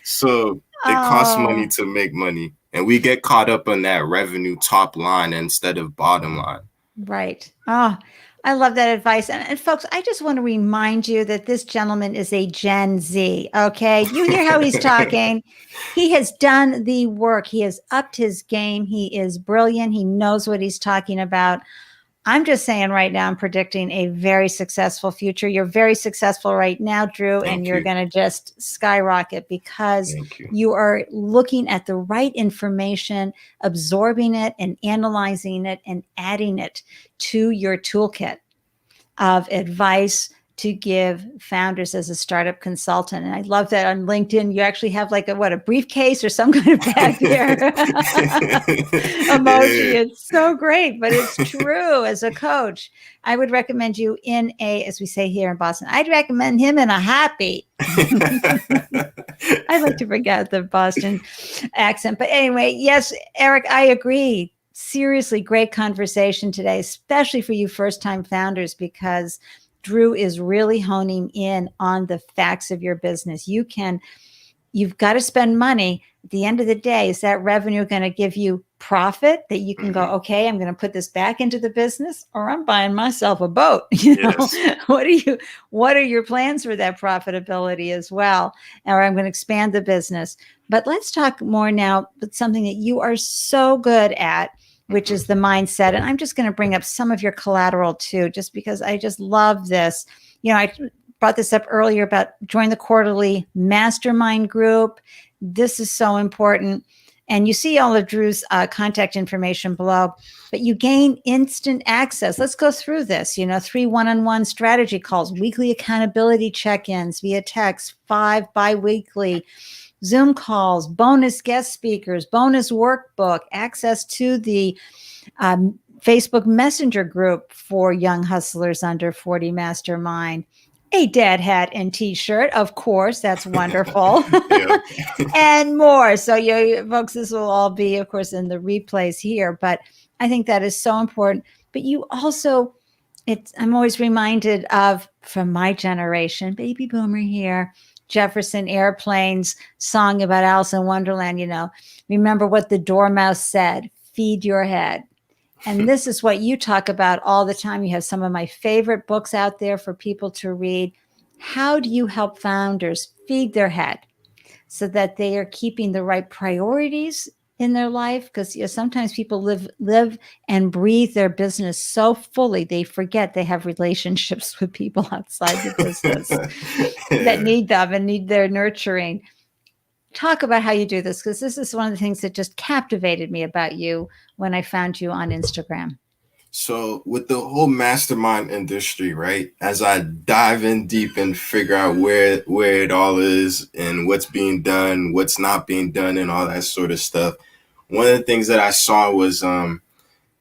So it costs money Oh, to make money, and we get caught up on that revenue top line instead of bottom line. right. Oh, I love that advice. And folks, I just want to remind you that this gentleman is a Gen Z. Okay. You hear how he's talking. He has done the work. He has upped his game. He is brilliant. He knows what he's talking about. I'm just saying right now, I'm predicting a very successful future. You're very successful right now, Drew, and Thank you're you. going to just skyrocket because Thank you. you are looking at the right information, absorbing it and analyzing it and adding it to your toolkit of advice to give founders as a startup consultant. And I love that on LinkedIn, you actually have like a briefcase or some kind of bag there emoji. Yeah. It's so great, but it's true. As a coach, I would recommend you in as we say here in Boston, I'd recommend him in a heartbeat. I like to bring out the Boston accent. But anyway, yes, Eric, I agree. Seriously, great conversation today, especially for you first time founders, because Drew is really honing in on the facts of your business. You've got to spend money. At the end of the day, is that revenue going to give you profit that you can go, Mhm. okay, I'm going to put this back into the business, or I'm buying myself a boat? Yes. What are your plans for that profitability as well? Or I'm going to expand the business. But let's talk more now about something that you are so good at, which Mhm. is the mindset. And I'm just going to bring up some of your collateral too, just because I just love this. I brought this up earlier about join the quarterly mastermind group. This is so important. And you see all of Drew's contact information below, but you gain instant access. Let's go through this. 3 one-on-one strategy calls, weekly accountability check-ins via text, 5 bi-weekly Zoom calls, bonus guest speakers, bonus workbook, access to the Facebook Messenger group for young hustlers under 40 mastermind, a dad hat and t-shirt, of course, that's wonderful, Yeah. and more. So folks, this will all be, of course, in the replays here, but I think that is so important. But you also, I'm always reminded of, from my generation, baby boomer here, Jefferson Airplane's song about Alice in Wonderland, remember what the dormouse said, feed your head. And this is what you talk about all the time. You have some of my favorite books out there for people to read. How do you help founders feed their head so that they are keeping the right priorities in their life? Because sometimes people live and breathe their business so fully they forget they have relationships with people outside the business that need them and need their nurturing. Talk about how you do this, because this is one of the things that just captivated me about you when I found you on Instagram. So with the whole mastermind industry, right? As I dive in deep and figure out where it all is and what's being done, what's not being done, and all that sort of stuff. One of the things that I saw was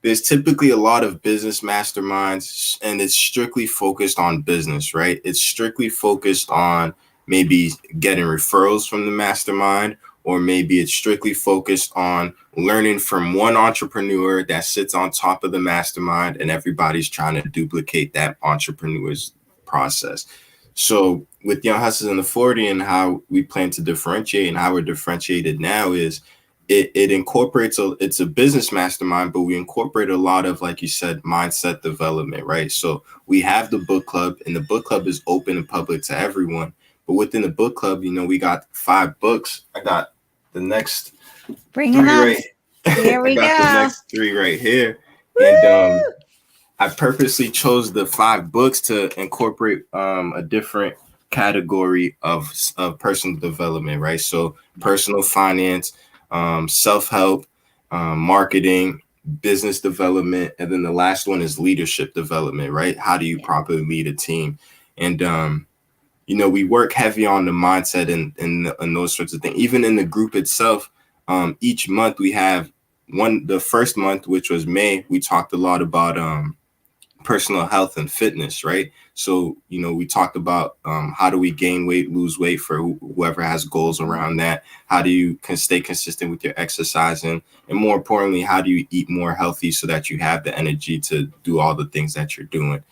there's typically a lot of business masterminds, and it's strictly focused on business, right? It's strictly focused on maybe getting referrals from the mastermind, or maybe it's strictly focused on learning from one entrepreneur that sits on top of the mastermind, and everybody's trying to duplicate that entrepreneur's process. So with Young Hustlers in the 40 and how we plan to differentiate and how we're differentiated now is it incorporates it's a business mastermind, but we incorporate a lot of, like you said, mindset development, right? So we have the book club, and the book club is open and public to everyone. But within the book club, we got 5 books. I got the next Bring them up. Here we go. The next 3 right here. Woo! And I purposely chose the 5 books to incorporate a different category of personal development, right? So personal finance, self-help, marketing, business development, and then the last one is leadership development, right? How do you properly lead a team? And we work heavy on the mindset and those sorts of things. Even in the group itself, each month we have the first month, which was May, we talked a lot about personal health and fitness, right? So, we talked about how do we gain weight, lose weight for whoever has goals around that. How do you can stay consistent with your exercising? And more importantly, how do you eat more healthy so that you have the energy to do all the things that you're doing?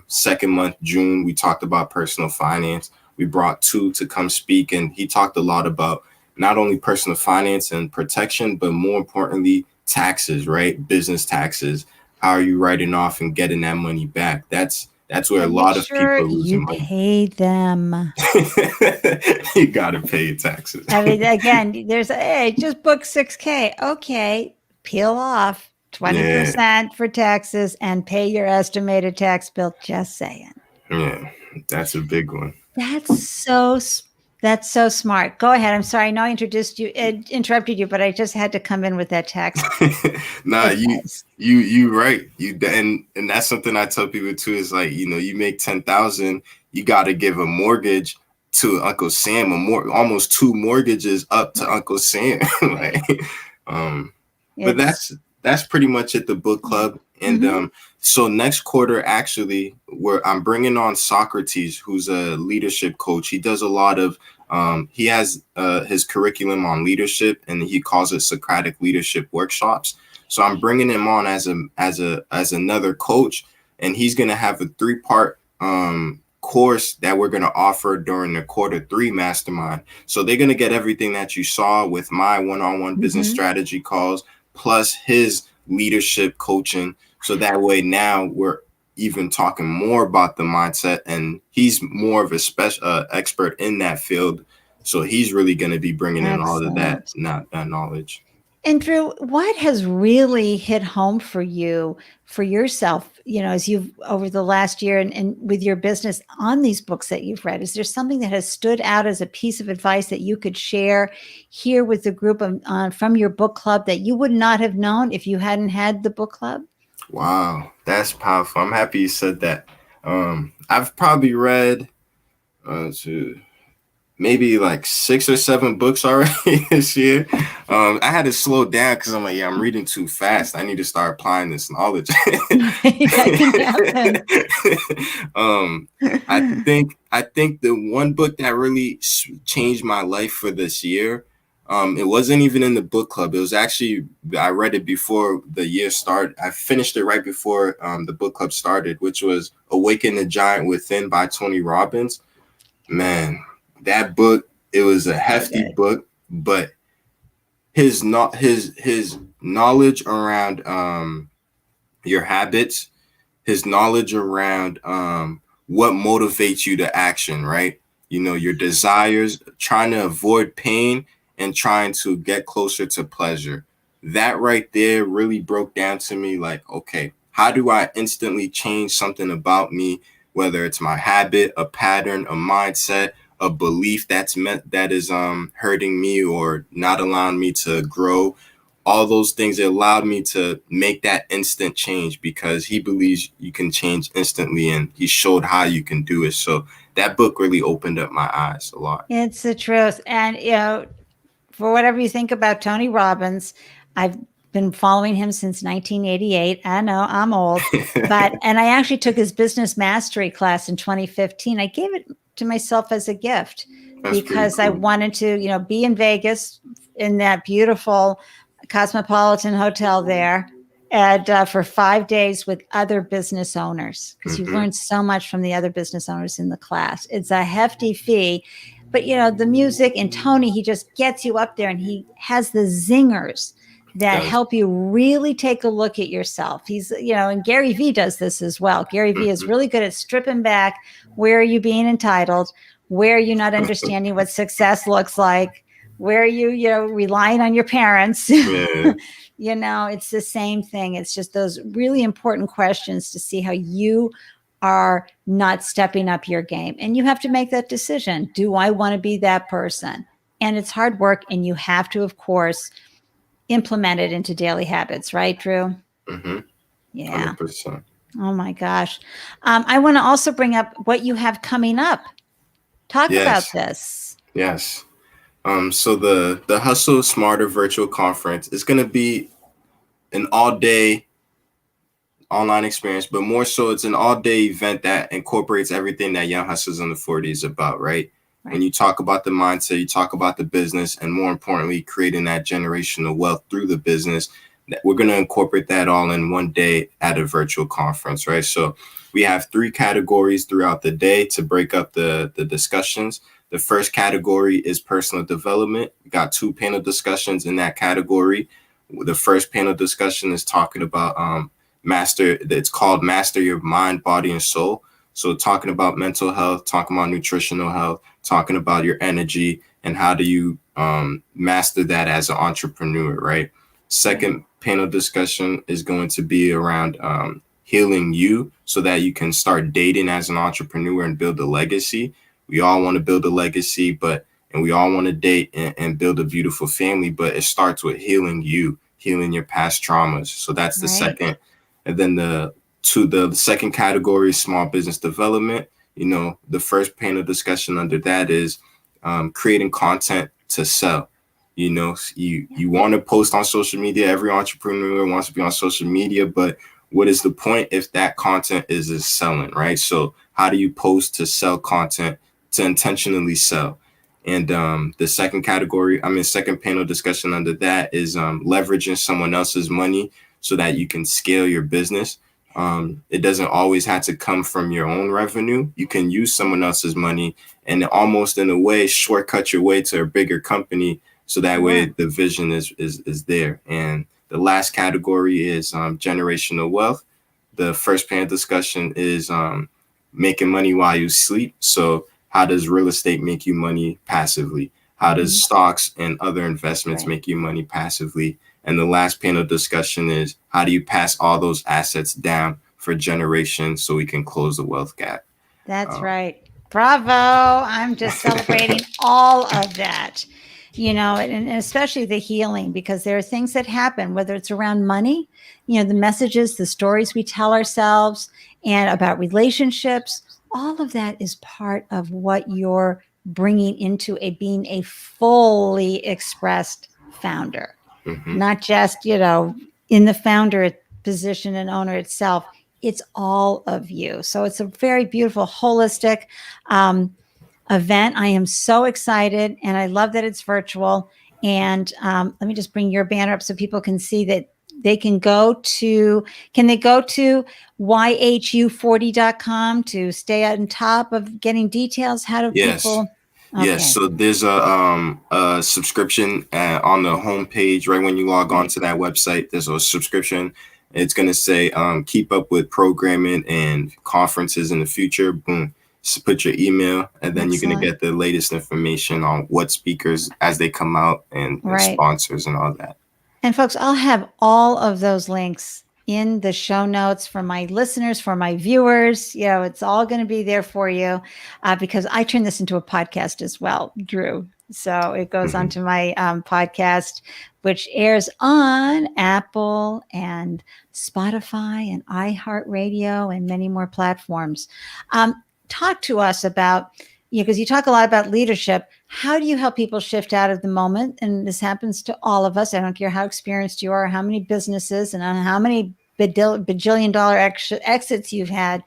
Second month, June, we talked about personal finance. We brought Tu to come speak, and he talked a lot about not only personal finance and protection, but more importantly, taxes, right? Business taxes. How are you writing off and getting that money back? That's where a lot of people are losing money. You pay them. You gotta pay taxes. I mean, again, there's just book 6K. Okay, peel off 20% for taxes and pay your estimated tax bill. Just saying. Yeah, that's a big one. That's so smart. Go ahead. I'm sorry. I know I interrupted you, but I just had to come in with that tax. Nah, you right. And that's something I tell people too, is like, you make 10,000, you got to give a mortgage to Uncle Sam, almost 2 mortgages up to Uncle Sam. But that's pretty much it, the book club. And so next quarter, actually, I'm bringing on Socrates, who's a leadership coach. He does a lot of he has his curriculum on leadership, and he calls it Socratic leadership workshops. So I'm bringing him on as another coach, and he's going to have a 3-part course that we're going to offer during the Q3 mastermind. So they're going to get everything that you saw with my one-on-one business strategy calls, plus his leadership coaching. So that way now we're even talking more about the mindset, and he's more of a special expert in that field. So he's really going to be bringing in all of that knowledge. And Drew, what has really hit home for you, for yourself, as you've over the last year and with your business on these books that you've read? Is there something that has stood out as a piece of advice that you could share here with the group from your book club that you would not have known if you hadn't had the book club? Wow, that's powerful. I'm happy you said that. I've probably read maybe like 6 or 7 books already this year. I had to slow down because I'm like, I'm reading too fast. I need to start applying this knowledge. That can happen. I think the one book that really changed my life for this year, it wasn't even in the book club. It was actually, I read it before the year started. I finished it right before the book club started, which was Awaken the Giant Within by Tony Robbins. Man, that book, it was a hefty book, but his knowledge around your habits, his knowledge around what motivates you to action, right? You know, your desires, trying to avoid pain and trying to get closer to pleasure. That right there really broke down to me like, okay, how do I instantly change something about me, whether it's my habit, a pattern, a mindset, a belief that is hurting me or not allowing me to grow. All those things, it allowed me to make that instant change because he believes you can change instantly, and he showed how you can do it. So that book really opened up my eyes a lot. It's the truth. And, for whatever you think about Tony Robbins, I've been following him since 1988. I know I'm old, and I actually took his business mastery class in 2015. I gave it to myself as a gift because cool. I wanted to, be in Vegas in that beautiful Cosmopolitan hotel there and for 5 days with other business owners, because you learn so much from the other business owners in the class. It's a hefty fee. But, the music and Tony, he just gets you up there and he has the zingers that help you really take a look at yourself. He's, and Gary Vee does this as well. Gary Vee is really good at stripping back. Where are you being entitled? Where are you not understanding what success looks like? Where are you, relying on your parents? Yeah. It's the same thing. It's just those really important questions to see how you are not stepping up your game. And you have to make that decision. Do I want to be that person? And it's hard work. And you have to, of course, implement it into daily habits. Right, Drew? Mm-hmm. Yeah. 100%. Oh, my gosh. I want to also bring up what you have coming up. Talk about this. Yes. So the Hustle Smarter virtual conference is going to be an all-day online experience, but more so it's an all-day event that incorporates everything that Young Hustlers in the 40s is about, right? When you talk about the mindset, you talk about the business, and more importantly, creating that generational wealth through the business. We're going to incorporate that all in one day at a virtual conference, right? So we have 3 categories throughout the day to break up the discussions. The first category is personal development. We got 2 panel discussions in that category. The first panel discussion is talking about it's called Master Your Mind, Body, and Soul. So talking about mental health, talking about nutritional health, talking about your energy, and how do you master that as an entrepreneur, right? Second panel discussion is going to be around healing you so that you can start dating as an entrepreneur and build a legacy. We all want to build a legacy, and we all want to date and build a beautiful family, but it starts with healing you, healing your past traumas. So that's the second. And then the second category is small business development. The first panel discussion under that is creating content to sell. You want to post on social media. Every entrepreneur wants to be on social media, but what is the point if that content isn't selling, right? So how do you post to sell content to intentionally sell? And the second panel discussion under that is leveraging someone else's money so that you can scale your business. It doesn't always have to come from your own revenue. You can use someone else's money and almost in a way shortcut your way to a bigger company. So that way the vision is there. And the last category is generational wealth. The first panel discussion is making money while you sleep. So how does real estate make you money passively? How does stocks and other investments make you money passively? And the last panel discussion is how do you pass all those assets down for generations so we can close the wealth gap? That's right. Bravo. I'm just celebrating all of that, and especially the healing, because there are things that happen, whether it's around money, the messages, the stories we tell ourselves, and about relationships. All of that is part of what you're bringing into being a fully expressed founder. Not just, in the founder position and owner itself. It's all of you. So it's a very beautiful, holistic event. I am so excited, and I love that it's virtual. And let me just bring your banner up so people can see that they can go to yhu40.com to stay on top of getting details? How do people? Okay. Yes. So there's a subscription on the homepage. Right when you log on to that website, there's a subscription, It's going to say, keep up with programming and conferences in the future. Boom. Just put your email, and then you're going to get the latest information on what speakers as they come out and sponsors and all that. And folks, I'll have all of those links in the show notes for my listeners, for my viewers. You know, it's all going to be there for you because I turn this into a podcast as well, Drew. So it goes onto my podcast, which airs on Apple and Spotify and iHeartRadio and many more platforms. Talk to us about, because you talk a lot about leadership. How do you help people shift out of the moment? And this happens to all of us. I don't care how experienced you are, how many businesses and how many bajillion dollar exits you've had.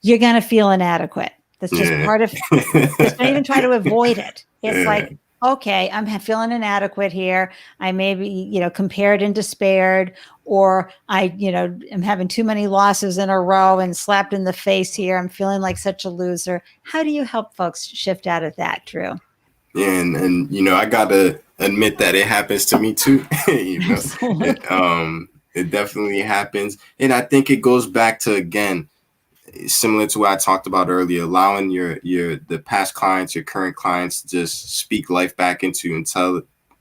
You're going to feel inadequate. That's just part of it. Just don't even try to avoid it. It's like, okay, I'm feeling inadequate here. I may be, compared and despaired, or I, am having too many losses in a row and slapped in the face here. I'm feeling like such a loser. How do you help folks shift out of that, Drew? Yeah, and I gotta admit that it happens to me too. It definitely happens, and I think it goes back to, again, similar to what I talked about earlier, allowing the past clients, your current clients, to just speak life back into you and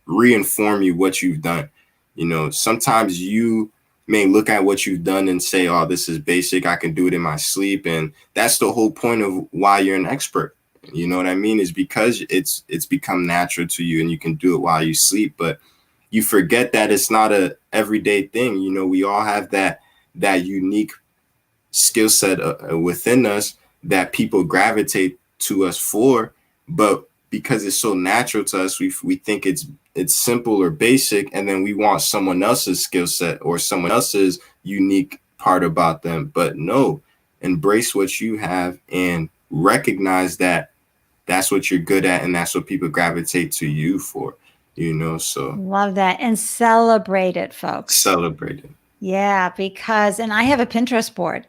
reinform you what you've done. Sometimes you may look at what you've done and say, oh, this is basic, I can do it in my sleep. And that's the whole point of why you're an expert. You know what I mean? Is because it's become natural to you and you can do it while you sleep. But you forget that it's not a everyday thing. We all have that unique skill set within us that people gravitate to us for, but because it's so natural to us, we think it's simple or basic, and then we want someone else's skill set or someone else's unique part about them. But no, embrace what you have and recognize that that's what you're good at, and that's what people gravitate to you for. So love that. And celebrate it, folks. Celebrate it. Yeah, because, and I have a Pinterest board.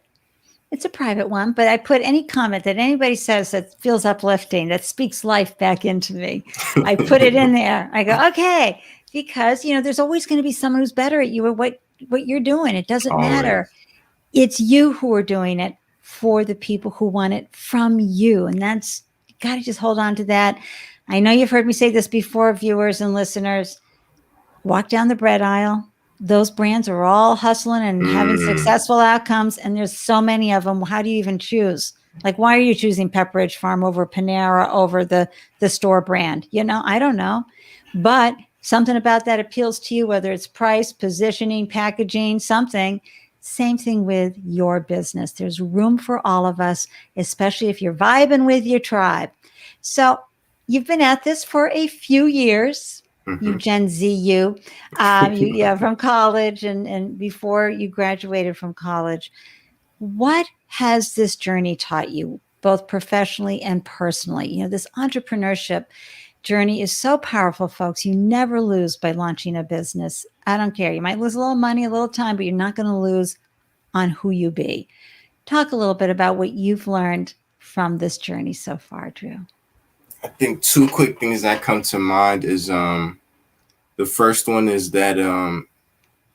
It's a private one, but I put any comment that anybody says that feels uplifting, that speaks life back into me. I put it in there. I go, okay, because, there's always going to be someone who's better at you or what you're doing. It doesn't matter. It's you who are doing it for the people who want it from you. And that's, you got to just hold on to that. I know you've heard me say this before, viewers and listeners. Walk down the bread aisle. Those brands are all hustling and having successful outcomes, and there's so many of them. How do you even choose? Like, why are you choosing Pepperidge Farm over Panera over the store brand? I don't know, but something about that appeals to you, whether it's price, positioning, packaging, something. Same thing with your business. There's room for all of us, especially if you're vibing with your tribe. So you've been at this for a few years. You Gen Z, you from college and before you graduated from college. What has this journey taught you, both professionally and personally? This entrepreneurship journey is so powerful, folks. You never lose by launching a business. I don't care. You might lose a little money, a little time, but you're not going to lose on who you be. Talk a little bit about what you've learned from this journey so far, Drew. I think two quick things that come to mind is the first one is that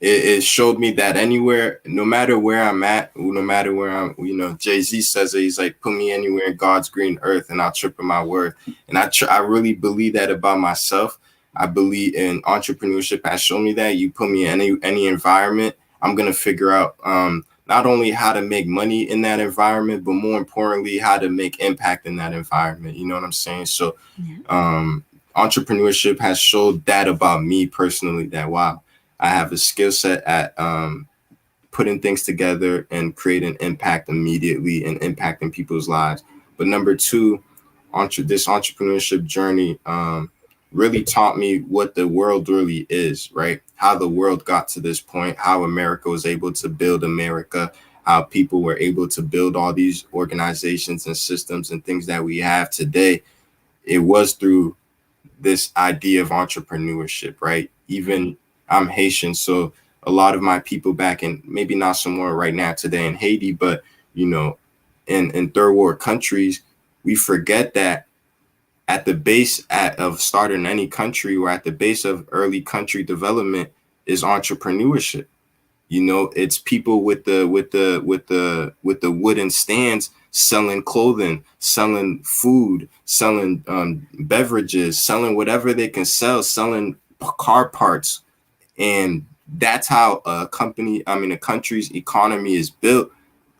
it showed me that anywhere, no matter where I'm at, no matter where I'm, Jay-Z says it, he's like, put me anywhere in God's green earth and I'll triple my worth. And I really believe that about myself. I believe in entrepreneurship has shown me that you put me in any environment, I'm going to figure out not only how to make money in that environment, but more importantly, how to make impact in that environment. You know what I'm saying? So entrepreneurship has showed that about me personally, that, wow, I have a skill set at putting things together and creating impact immediately and impacting people's lives. But number two, this entrepreneurship journey really taught me what the world really is, right? How the world got to this point, how America was able to build America, how people were able to build all these organizations and systems and things that we have today. It was through this idea of entrepreneurship, right? Even I'm Haitian, so a lot of my people back in, maybe not somewhere right now today in Haiti, but, in third world countries, we forget that at the base of starting any country or at the base of early country development is entrepreneurship. You know, it's people with the wooden stands selling clothing, selling food, selling beverages, selling whatever they can sell, selling car parts. And that's how a country's economy is built,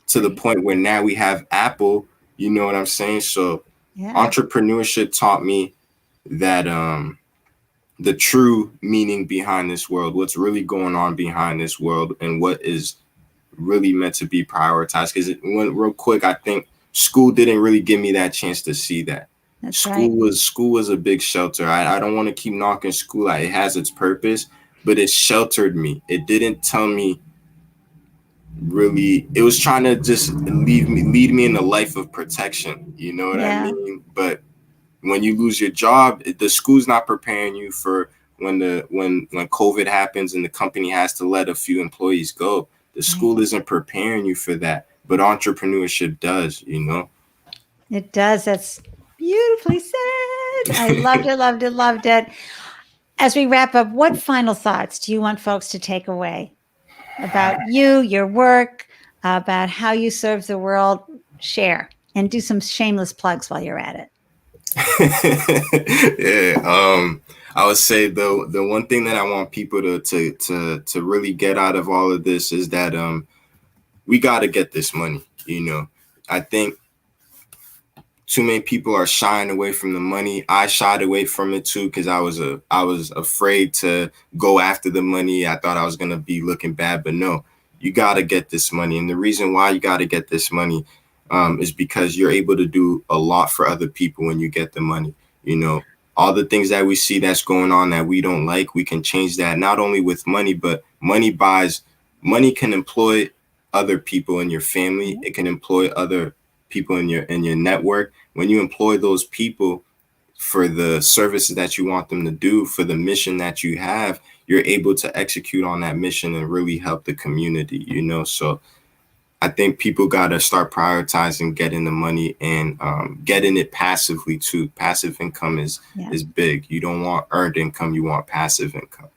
to the point where now we have Apple. You know what I'm saying? So Yeah. entrepreneurship taught me that the true meaning behind this world, what's really going on behind this world, and what is really meant to be prioritized. Because real quick, I think school didn't really give me that chance to see that. That's school right. was a big shelter. I don't want to keep knocking school out. It has its purpose, but it sheltered me. It didn't tell me really. It was trying to just lead me in a life of protection. You know what I Yeah. mean? But when you lose your job, the school's not preparing you for when COVID happens and the company has to let a few employees go. The school isn't preparing you for that, but entrepreneurship does, you know? It does. That's beautifully said. I loved it, loved it, loved it. As we wrap up, what final thoughts do you want folks to take away about you, your work, about how you serve the world? Share and do some shameless plugs while you're at it. I would say the one thing that I want people to really get out of all of this is that we got to get this money. You know, I think too many people are shying away from the money. I shied away from it too, because I was afraid to go after the money. I thought I was gonna be looking bad, but no, you gotta get this money. And the reason why you gotta get this money is because you're able to do a lot for other people when you get the money. You know, all the things that we see that's going on that we don't like, we can change that, not only with money, but money can employ other people in your family. It can employ other people in your network. When you employ those people for the services that you want them to do, for the mission that you have, you're able to execute on that mission and really help the community, you know? So I think people got to start prioritizing getting the money and getting it passively too. Passive income is big. You don't want earned income, you want passive income.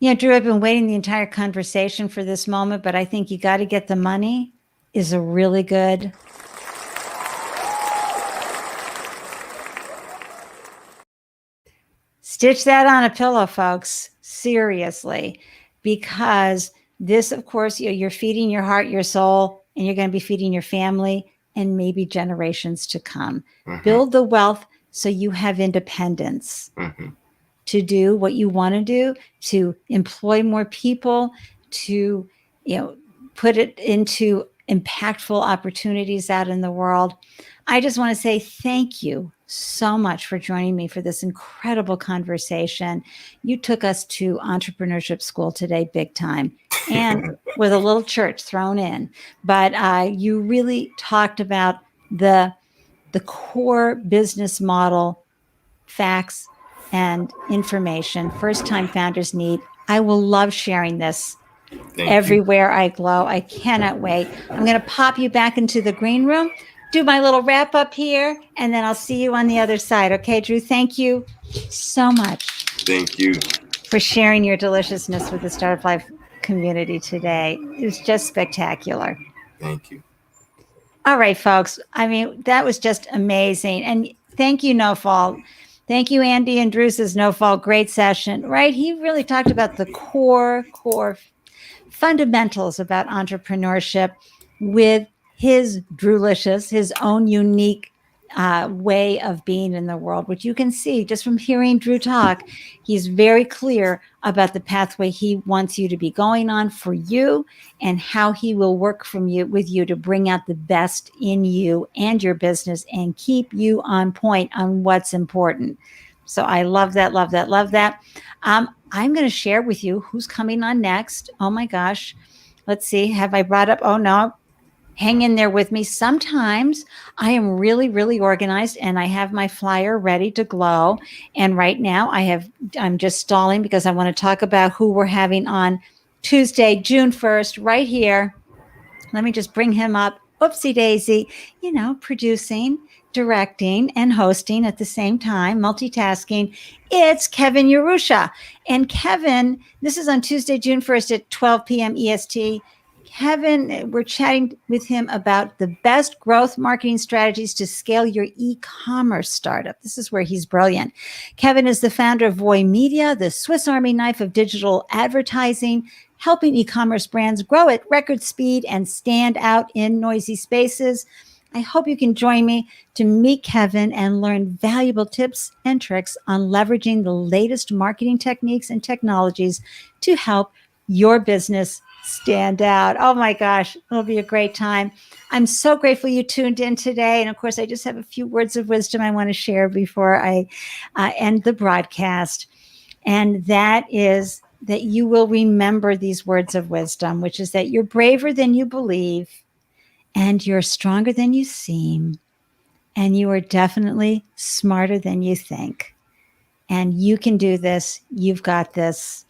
Yeah, Drew, I've been waiting the entire conversation for this moment, but I think you got to get the money is a really good. Stitch that on a pillow, folks. Seriously, because this, of course, you're feeding your heart, your soul, and you're going to be feeding your family and maybe generations to come. Build the wealth so you have independence to do what you want to do, to employ more people, to put it into impactful opportunities out in the world. I just want to say thank you so much for joining me for this incredible conversation. You took us to entrepreneurship school today, big time, and with a little church thrown in. But you really talked about the core business model, facts, and information first-time founders need. I will love sharing this everywhere I glow. I cannot wait. I'm going to pop you back into the green room, do my little wrap up here, and then I'll see you on the other side. Okay, Drew, thank you so much. Thank you for sharing your deliciousness with the Startup Life community today. It was just spectacular. Thank you. All right, folks. I mean, that was just amazing. And thank you, No Fault. Thank you, Ande and Drew's No Fault. Great session, right? He really talked about the core fundamentals about entrepreneurship with his Drewlicious, his own unique way of being in the world, which you can see just from hearing Drew talk. He's very clear about the pathway he wants you to be going on for you and how he will work with you to bring out the best in you and your business and keep you on point on what's important. So I love that, love that, love that. I'm going to share with you who's coming on next. Oh my gosh. Let's see. Have I brought up? Oh no. Hang in there with me. Sometimes I am really, really organized and I have my flyer ready to glow. And right now I'm just stalling because I want to talk about who we're having on Tuesday, June 1st, right here. Let me just bring him up. Oopsie daisy, producing directing and hosting at the same time, multitasking. It's Kevin Yerusha. And Kevin, this is on Tuesday, June 1st at 12 p.m. EST. Kevin, we're chatting with him about the best growth marketing strategies to scale your e-commerce startup. This is where he's brilliant. Kevin is the founder of Voy Media, the Swiss Army knife of digital advertising, helping e-commerce brands grow at record speed and stand out in noisy spaces. I hope you can join me to meet Kevin and learn valuable tips and tricks on leveraging the latest marketing techniques and technologies to help your business stand out. Oh my gosh, it'll be a great time. I'm so grateful you tuned in today. And of course, I just have a few words of wisdom I want to share before I end the broadcast. And that is that you will remember these words of wisdom, which is that you're braver than you believe, and you're stronger than you seem, and you are definitely smarter than you think. And you can do this. You've got this.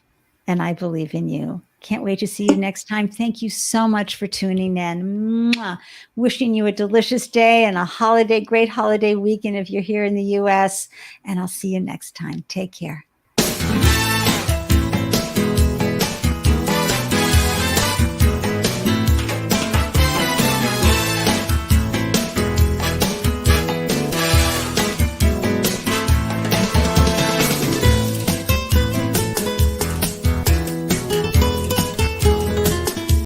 And I believe in you. Can't wait to see you next time. Thank you so much for tuning in. Mwah. Wishing you a delicious day and a great holiday weekend if you're here in the US. And I'll see you next time. Take care.